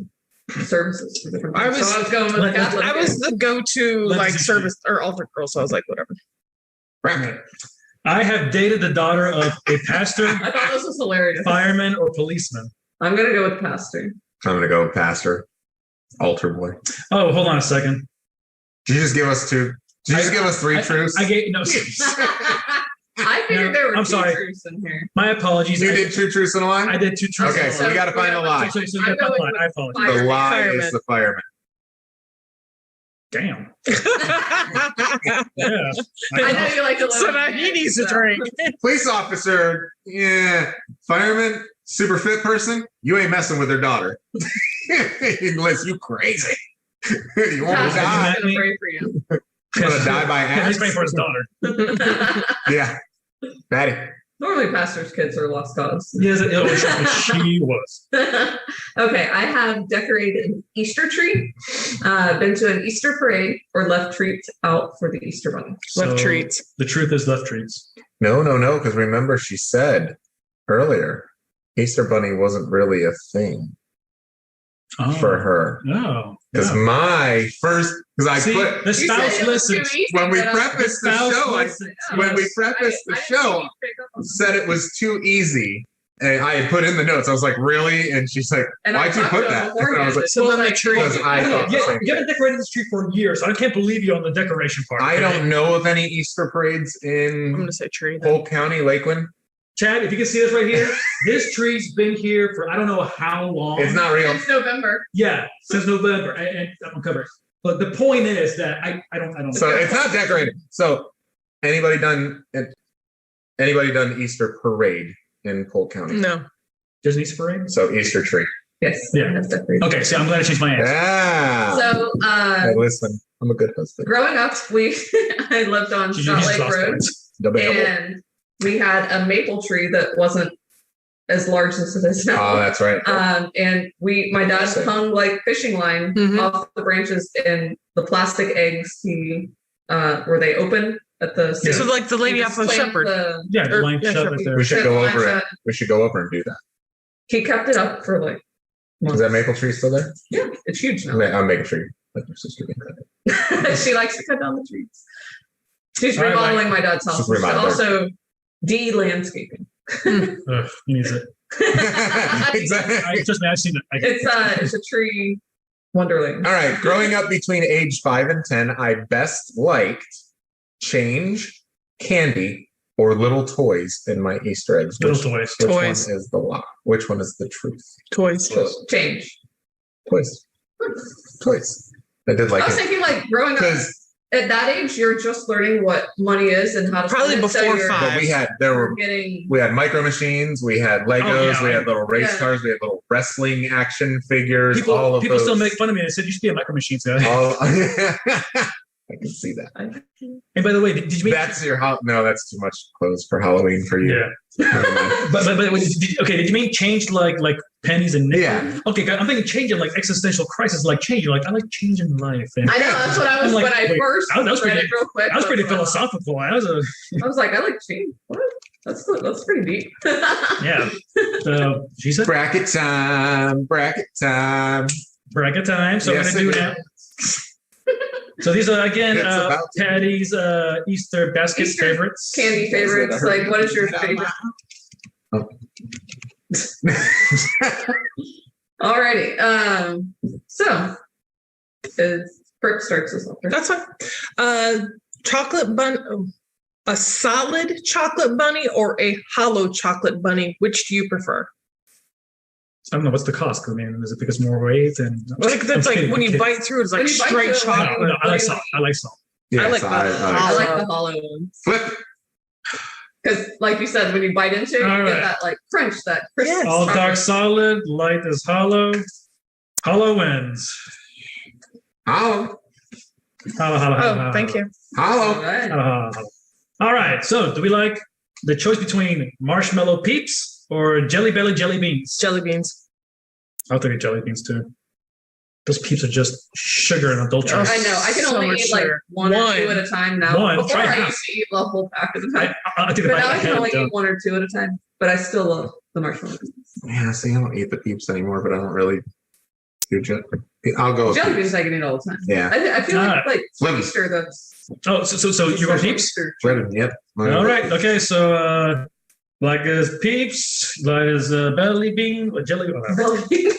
services. are different I things. was- So I was going with Let- Catholic. I was the go-to Lent like is Easter. service or altar girl, so I was like, whatever. I have dated the daughter of a pastor, I thought this was hilarious. fireman, or policeman. I'm gonna go with pastor. I'm gonna go with Pastor. Altar boy. Oh, hold on a second. Did you just give us two? Did you just give us three truths? I gave no. I figured there were I'm two sorry. truths in here. My apologies. You I did 2 truths and a lie? I did 2 truths. Okay, so we got to find a lie. So you I'm got going my lie. with I apologize. The Fireman. lie Fireman. is the fireman. Damn. Yeah. I know you like to. So now he needs a drink. Police officer, yeah. Fireman, super fit person, you ain't messing with their daughter. Unless you crazy. You want to Pastor's die. gonna pray for you. You want to die by He's axe? praying for his daughter. Yeah. Patty. Normally, pastors' kids are lost cause. Yes, she was. Okay, I have decorated an Easter tree, been to an Easter parade, or left treats out for the Easter bunny. Left So treats. The truth is left treats. No, because remember she said earlier, Easter Bunny wasn't really a thing Oh. for her. No. Because no. my first, because I See, put, the You said spouse it was too listens. easy, when we but, prefaced the spouse show, listens. when we Yes. prefaced the I didn't show, think you'd pick up on that. said it was too easy. And I had put in the notes. I was like, really? And she's like, And I why'd you talked put to him that? And I beforehand, was like, So then the like, tree- because I thought the Yeah, same you haven't thing. decorated this tree for years. So I can't believe you on the decoration part. I okay? don't know of any Easter parades I'm in gonna say tree. Then. Polk County, Lakeland. Chad, if you can see this right here, this tree's been here for I don't know how long. It's not real. Since November. Yeah, since November, and I'm covered. But the point is that I don't. So it's not decorated. So anybody done Easter parade in Polk County? No. There's an Easter parade. So Easter tree. Yes. Yeah. That's decorated. Okay, so I'm glad I changed my answer. Yeah. So Hey, listen, I'm a good husband. growing up, I lived on You Salt just Lake lost Road, points. and we had a maple tree that wasn't as large as it is now. Oh, that's right. And my dad hung like fishing line off the branches, and the plastic eggs were they open at the So like the lady off of Shepherd. Yeah, Or- line yeah, shut sure. right there. We should go over it. shut. We should go over and do that. He kept it up for like Is that maple tree still there? yeah, it's huge now. I'm making sure you let your sister get that. She likes to cut down the trees. She's All right, remodeling my dad's house. She's She's remodeling. also de-landscaping. Ugh, he needs it. Exactly. Trust me, I've seen it. It's a tree wonderland. All right. Growing up between age 5 and 10, I best liked change, candy, or little toys in my Easter eggs. Little toys. Which one Toys. is the lie? Which one is the truth? Toys. Change. Toys. Toys. I did like I was it. thinking like growing up Because at that age, you're just learning what money is and how to Probably spend it, before you're- 5. we had getting we had micro machines, we had Legos, Oh, yeah. we had little race Yeah. cars, we had little wrestling action figures. all People of those. still make fun of me. They said you should be a micro machines guy. All, I can see that. And by the way, did you make? That's your no, that's too much clothes for Halloween for you. Yeah. Never mind. But did you mean change like pennies and nickels? Yeah. Okay, I'm thinking changing like existential crisis, like changing. Like I like changing life. And I know that's what I was I'm like, when I wait, first that was read pretty- it real quick. that was pretty like, wow. philosophical. I was I like change. What? That's pretty deep. yeah. So she said Bracket time. Bracket time. bracket time. So Yes, we're it gonna do is. that. So these are again It's about to- Patty's Easter basket Easter favorites. Candy favorites. Like, what is your favorite? Alrighty. So Frick starts us off. That's fine. Chocolate bun, a solid chocolate bunny or a hollow chocolate bunny? Which do you prefer? I don't know what's the cost. I mean, is it because more weight and Like that's I'm like kidding, when I'm you kidding. bite through, it's like When you bite straight through it, like- chocolate. No, I like salt. I like salt. Yes, I like the I like hollow. the hollow ones. Flip. Because, like you said, when you bite into it, All you right. get that like crunch, that crisp. Yes. All dark solid, light is hollow. Hollow wins. Hollow. Hollow, hollow, hollow. Oh, thank you. Hollow. Alright. Hollow, hollow, hollow. All right. So, do we like the choice between marshmallow peeps or jelly belly jelly beans? Jelly beans. I'll take jelly beans too. Those peeps are just sugar and adultery. I know. I can So only much eat like sugar. one or One. two at a time now. One. Before Try I half. used to eat the whole pack at a time. I think But if now I I can had only them. eat one or two at a time. But I still love the marshmallows. Yeah, see, I don't eat the peeps anymore, but I don't really do jelly. I'll go with Jelly peeps. beans I can eat all the time. Yeah. I feel like Lemon. Easter that's Oh, so you're going peeps? Easter. Lemon, yep. All right. Okay. So, like as peeps, like as belly bean, or jelly. Jelly beans.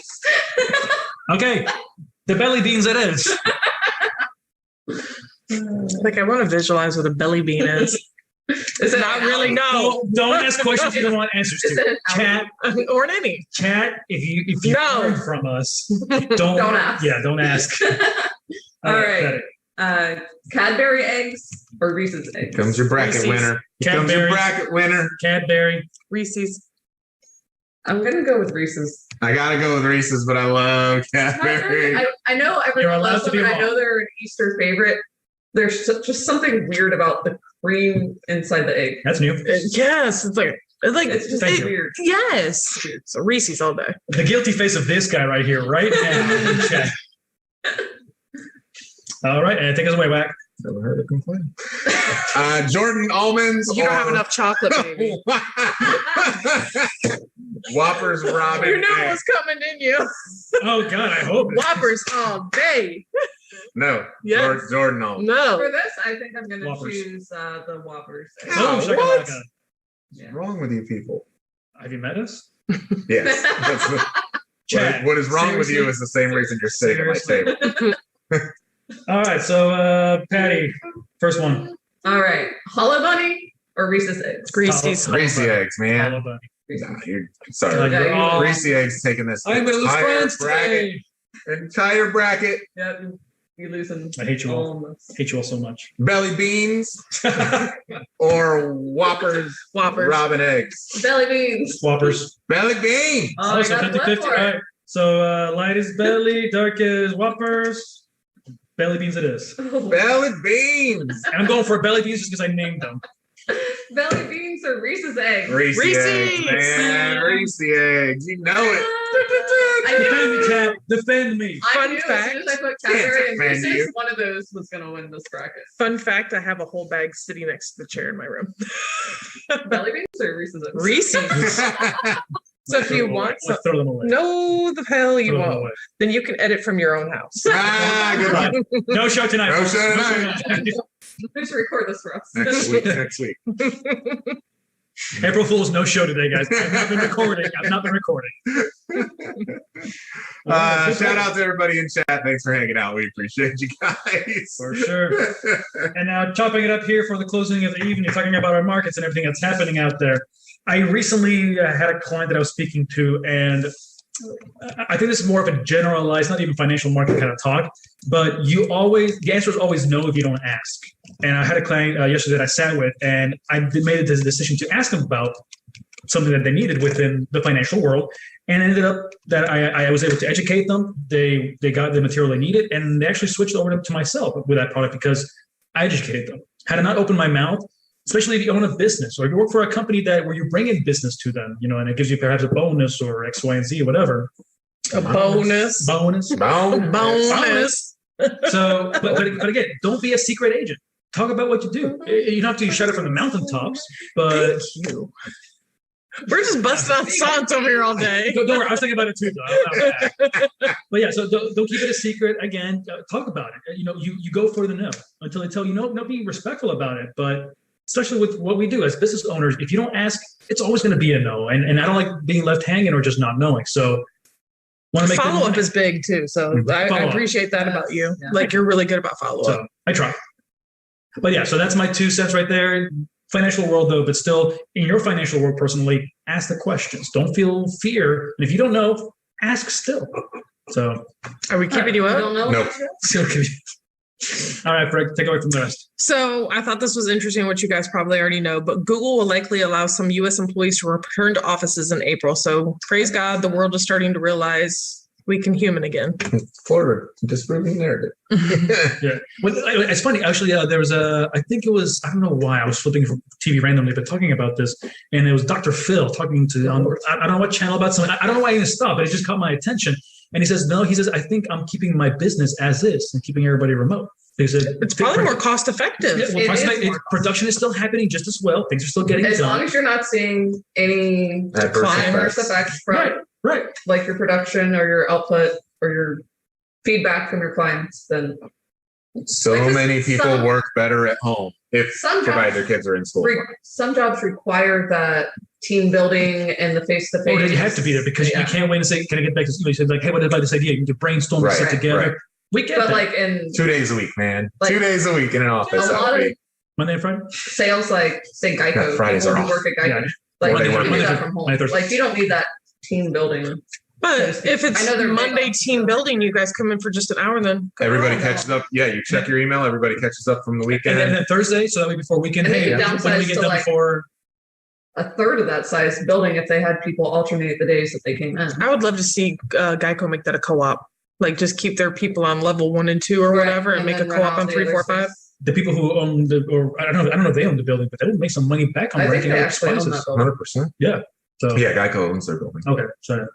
Okay. The belly beans it is. Like I want to visualize what a belly bean is. Is it Not an really. alley? No. Don't ask questions you don't want answers Is it to. an Chat, Or an any. chat. If you No. heard from us, don't ask. Yeah, don't ask. All right. Got it. Cadbury eggs or Reese's eggs? Comes your bracket Reese's. winner. Here comes your Cadbury. bracket winner. Cadbury. Reese's. I'm gonna go with Reese's. I gotta go with Reese's, but I love Cadbury. I know You're everyone allowed loves to them, be and I know wrong. they're an Easter favorite. There's just something weird about the cream inside the egg. That's new. Yes. It's like It's just Thank you. weird. yes. So Reese's all day. The guilty face of this guy right here, right now in chat. All right, and take us away, Wack. Never heard a complaint. Jordan almonds. You don't have or- enough chocolate, baby. Whoppers, Robin. You knew it egg. was coming, didn't you? Oh God, I hope. Whoppers all day. No. Yes. Jordan almonds. For No. this, I think I'm gonna Whoppers. choose the Whoppers. Oh, What? shakalaka. What's wrong with you people? Have you met us? Yes. That's Chad, what is wrong with you seriously? is the same reason you're sitting at my Seriously? table. All right, so Patty, first one. All right, Hollow Bunny Or Reese's eggs. Reese's. Greasy eggs, I man. love that. Nah, you're sorry. Yeah, you're all- Greasy eggs taking this I'm gonna lose entire friends bracket. Entire bracket. Yeah, you losing. I hate you all. almost. Hate you all so much. Belly beans or Whoppers. Robin eggs. Belly beans. Whoppers. Belly bean. Oh, Oh, you so got 50-50. blood for All it. right. So light is belly, dark is Whoppers. Belly beans it is. Belly beans. And I'm going for belly beans just because I named them. Belly beans or Reese's eggs. Reese eggs, Reese's. man. Reese eggs. You know it. I Defend knew. me, Cat. Defend me. I Fun knew fact. as soon as I put Cadbury and Can't defend Reese's, you. one of those was going to win this bracket. Fun fact: I have a whole bag sitting next to the chair in my room. Belly beans or Reese's eggs? Reese's. So if you want some, Let's throw them away. no, the hell you Throw them won't. away. Then you can edit from your own house. Good one. No show tonight. No folks. show tonight. tonight. Who's record this for us? Next week. Next week. April Fool's no show today, guys. I've not been recording. Shout out to everybody in chat. Thanks for hanging out. We appreciate you guys. For sure. And now chopping it up here for the closing of the evening, talking about our markets and everything that's happening out there. I recently had a client that I was speaking to, and I think this is more of a generalized, not even financial market kind of talk, but the answer is always no if you don't ask. And I had a client yesterday that I sat with, and I made the decision to ask them about something that they needed within the financial world. And it ended up that I was able to educate them. They got the material they needed, and they actually switched over to myself with that product because I educated them. Had I not opened my mouth, especially if you own a business or if you work for a company where you bring in business to them, and it gives you perhaps a bonus or X, Y, and Z, whatever. A bonus. Bonus. Bonus. So, but again, don't be a secret agent. Talk about what you do. You don't have to shout it from the mountaintops, but Thank you. We're just busting out songs over here all day. don't worry. I was thinking about it too, though. But yeah, so don't keep it a secret. Again, talk about it. You go for the no until they tell you no. No, be respectful about it. But especially with what we do as business owners, if you don't ask, it's always going to be a no. And I don't like being left hanging or just not knowing. So want to make Follow up is big too. So I Follow-up. appreciate that about you. Yeah. Like you're really good about follow up. So I try. But yeah, so that's my 2 cents right there. Financial world though, but still in your financial world personally, ask the questions. Don't feel fear. And if you don't know, ask still. So Are we keeping you I up? don't know. Nope. all right, Frank, take away from the rest. So I thought this was interesting, what you guys probably already know, but Google will likely allow some U.S. employees to return to offices in April. So praise God, the world is starting to realize we can human again. Florida disproving narrative. Yeah. Well, it's funny. Actually, there was I think it was, I don't know why I was flipping from TV randomly, but talking about this. And it was Dr. Phil talking to, I don't know what channel about something. I don't know why he didn't stop, but it just caught my attention. And he says, I think I'm keeping my business as is and keeping everybody remote. It's probably more cost effective. Yeah, well, It is more production is still happening just as well. Things are still getting As long done. as you're not seeing any Adverse adverse effects. effects from Right. like your production or your output or your feedback from your clients, then So Like this- many people some- work better at home if some provided jobs, their kids are in school. some jobs require that team building and the face to Or face. you have to be there because you can't wait and say, can I get back to you? Say like, hey, what about this idea? You can brainstorm and sit Right, together. right. We get But that. like in 2 days a week, man. Like, 2 days a week in an office. a That lot would of be- Monday and Friday? sales, like say Geico, Yeah, Fridays people are who off. work at Geico, Yeah. like Monday, you can do Monday, that from home. Monday, Thursday. Like you don't need that team building. But if I it's know they're big Monday on- team building, you guys come in for just an hour then. Everybody Oh, catches up. Yeah, you check your email. Everybody catches up from the And weekend. then Thursday, so that way before weekend, And then hey, you when do we downsize get to done like- before? A third of that size building if they had people alternate the days that they came in. I would love to see Geico make that a co-op. Like just keep their people on level 1 and 2 or Right, whatever, and make a then run co-op out on the 3, other 4, 5. space. The people who own or I don't know if they own the building, but they would make some money back on I think renting they out actually own that spaces. building. 100%. So Yeah, Geico owns their building. okay, so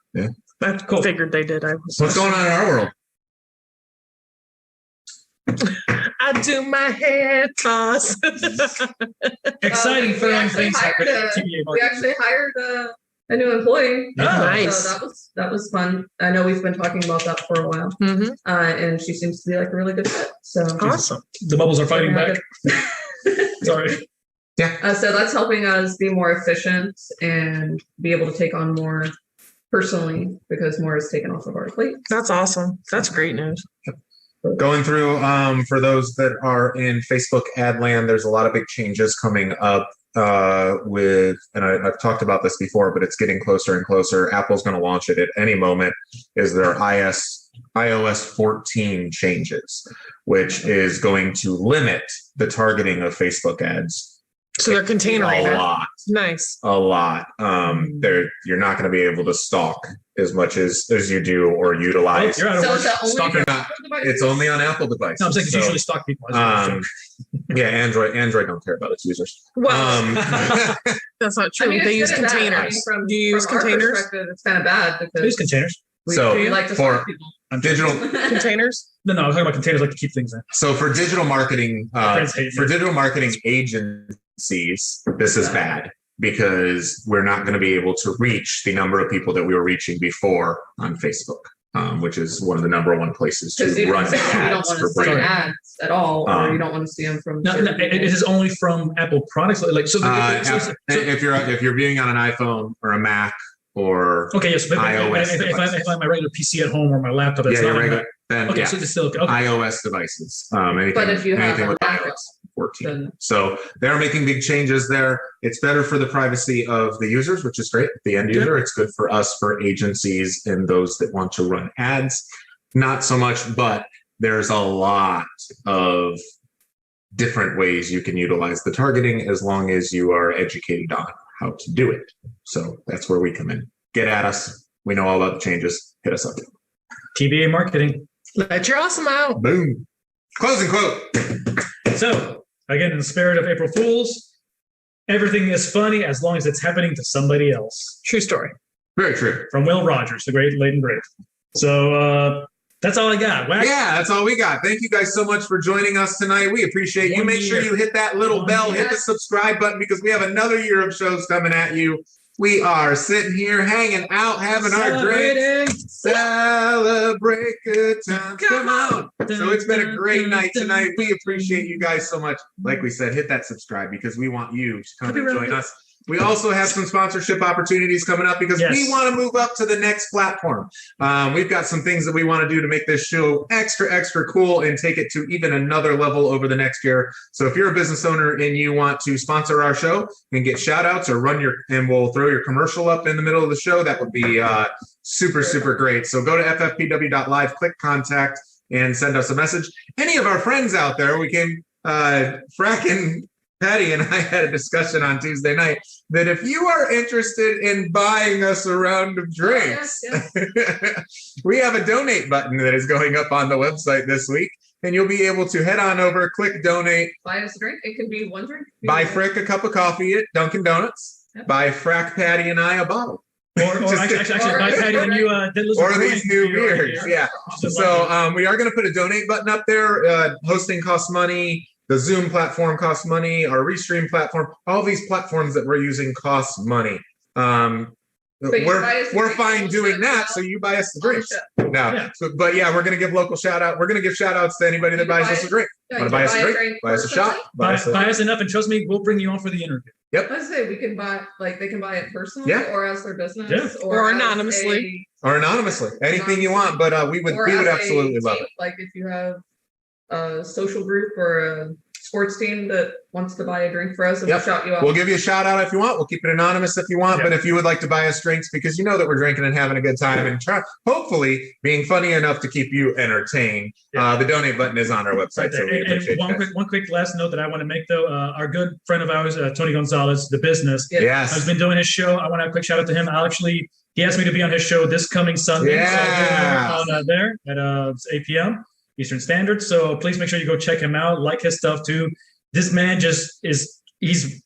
I Cool. figured they did. I was. What's going on in our world? I do my hair toss. exciting, we fun actually things hired happening in a- the TVA We market. actually hired a new employee. Nice. So that was fun. I know we've been talking about that for a while. Mhm. And she seems to be like a really good fit. So Awesome. The bubbles are fighting back. Sorry. So that's helping us be more efficient and be able to take on more personally because more is taken off of our plate. That's awesome. That's great news. Going through, for those that are in Facebook ad land, there's a lot of big changes coming up and I've talked about this before, but it's getting closer and closer. Apple's going to launch it at any moment, is their iOS 14 changes, which is going to limit the targeting of Facebook ads. So they're containerized. A lot. You're not going to be able to stalk as much as you do or utilize. You're out of work. It's only on Apple devices. No, I'm saying it's usually stalk people. Yeah, Android don't care about its users. Well, that's not true. They use containers. Do you use containers? It's kind of bad because they use containers. We like to stalk people. Digital containers? No, I was talking about containers like to keep things in. So for digital marketing, agencies, this is bad because we're not going to be able to reach the number of people that we were reaching before on Facebook, which is one of the number one places to run ads. You don't want to see ads at all, or you don't want to see them from. No, it is only from Apple products. Like so, if you're viewing on an iPhone or a Mac or iOS if I have my regular PC at home or my laptop, it's not regular. Then so it's still okay. iOS devices. But if you have with iOS 14, so they're making big changes there. It's better for the privacy of the users, which is great. The end user, it's good for us, for agencies, and those that want to run ads. Not so much, but there's a lot of different ways you can utilize the targeting as long as you are educated on how to do it. So that's where we come in. Get at us. We know all about the changes. Hit us up. TBA marketing. Let your awesome out. Boom. Closing quote. So, again, in the spirit of April Fools, everything is funny as long as it's happening to somebody else. True story. Very true. From Will Rogers, the great, late and great. So, that's all I got. Wack? Yeah, that's all we got. Thank you guys so much for joining us tonight. We appreciate you. Make sure you hit that little bell, hit the subscribe button, because we have another year of shows coming at you. We are sitting here hanging out, having our drinks. Celebrate good times. Come on. So it's been a great night tonight. We appreciate you guys so much. Like we said, hit that subscribe because we want you to come and join us. We also have some sponsorship opportunities coming up because we want to move up to the next platform. We've got some things that we want to do to make this show extra, extra cool and take it to even another level over the next year. So if you're a business owner and you want to sponsor our show and get shout outs or and we'll throw your commercial up in the middle of the show, that would be super, super great. So go to ffpw.live, click contact, and send us a message. Any of our friends out there, Frack and Patty and I had a discussion on Tuesday night that if you are interested in buying us a round of drinks, we have a donate button that is going up on the website this week, and you'll be able to head on over, click donate. Buy us a drink. It can be one drink. Buy Frick a cup of coffee at Dunkin' Donuts. Yep. Buy Frack Patty and I a bottle. Or actually buy Patty when you or these new beers. Yeah. So we are going to put a donate button up there. Hosting costs money. The Zoom platform costs money. Our Restream platform, all these platforms that we're using cost money. We're fine doing that. So you buy us the drinks. But we're going to give local shout out. We're going to give shout outs to anybody that buys us a drink. Want to buy us a drink? Buy us a shot. Buy us enough, and trust me, we'll bring you on for the interview. Yep. Let's say we can buy, they can buy it personally or as their business or anonymously. Anything you want, but we would absolutely love it. Like if you have a social group or a sports team that wants to buy a drink for us, and we'll shout you out. We'll give you a shout out if you want. We'll keep it anonymous if you want. But if you would like to buy us drinks because you know that we're drinking and having a good time and hopefully being funny enough to keep you entertained, the donate button is on our website. So one quick last note that I want to make though, our good friend of ours, Tony Gonzalez, The Business, has been doing his show. I want to have a quick shout out to him. He asked me to be on his show this coming Sunday. So there at 8 p.m. Eastern Standard. So please make sure you go check him out. Like his stuff too. This man he's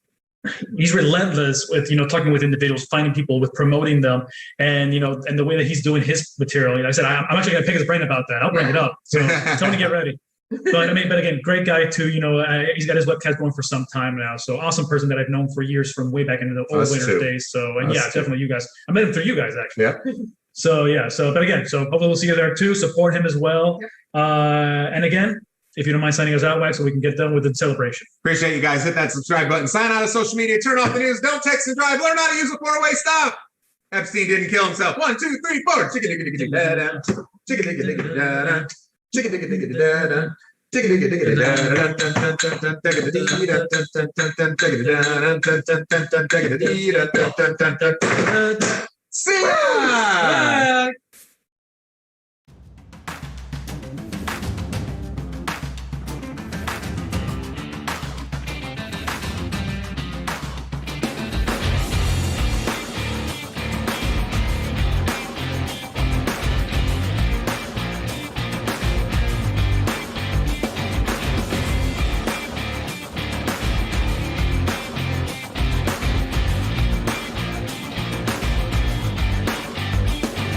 relentless with, talking with individuals, finding people, with promoting them, and, and the way that he's doing his material. Like I said, I'm actually going to pick his brain about that. I'll bring it up. So Tony, get ready. But again, great guy too. He's got his webcast going for some time now. So awesome person that I've known for years from way back into the old winter days. So, definitely you guys. I met him through you guys actually. Yeah. So hopefully we'll see you there too. Support him as well. And again, if you don't mind signing us out, Wack, so we can get done with the celebration. Appreciate you guys. Hit that subscribe button. Sign out of social media. Turn off the news. Don't text and drive. Learn how to use a four-way stop. Epstein didn't kill himself. 1, 2, 3, 4. Chicka-dicka-dicka-da-da. Chicka-dicka-dicka-da-da. Chicka-dicka-dicka-da-da. Sing!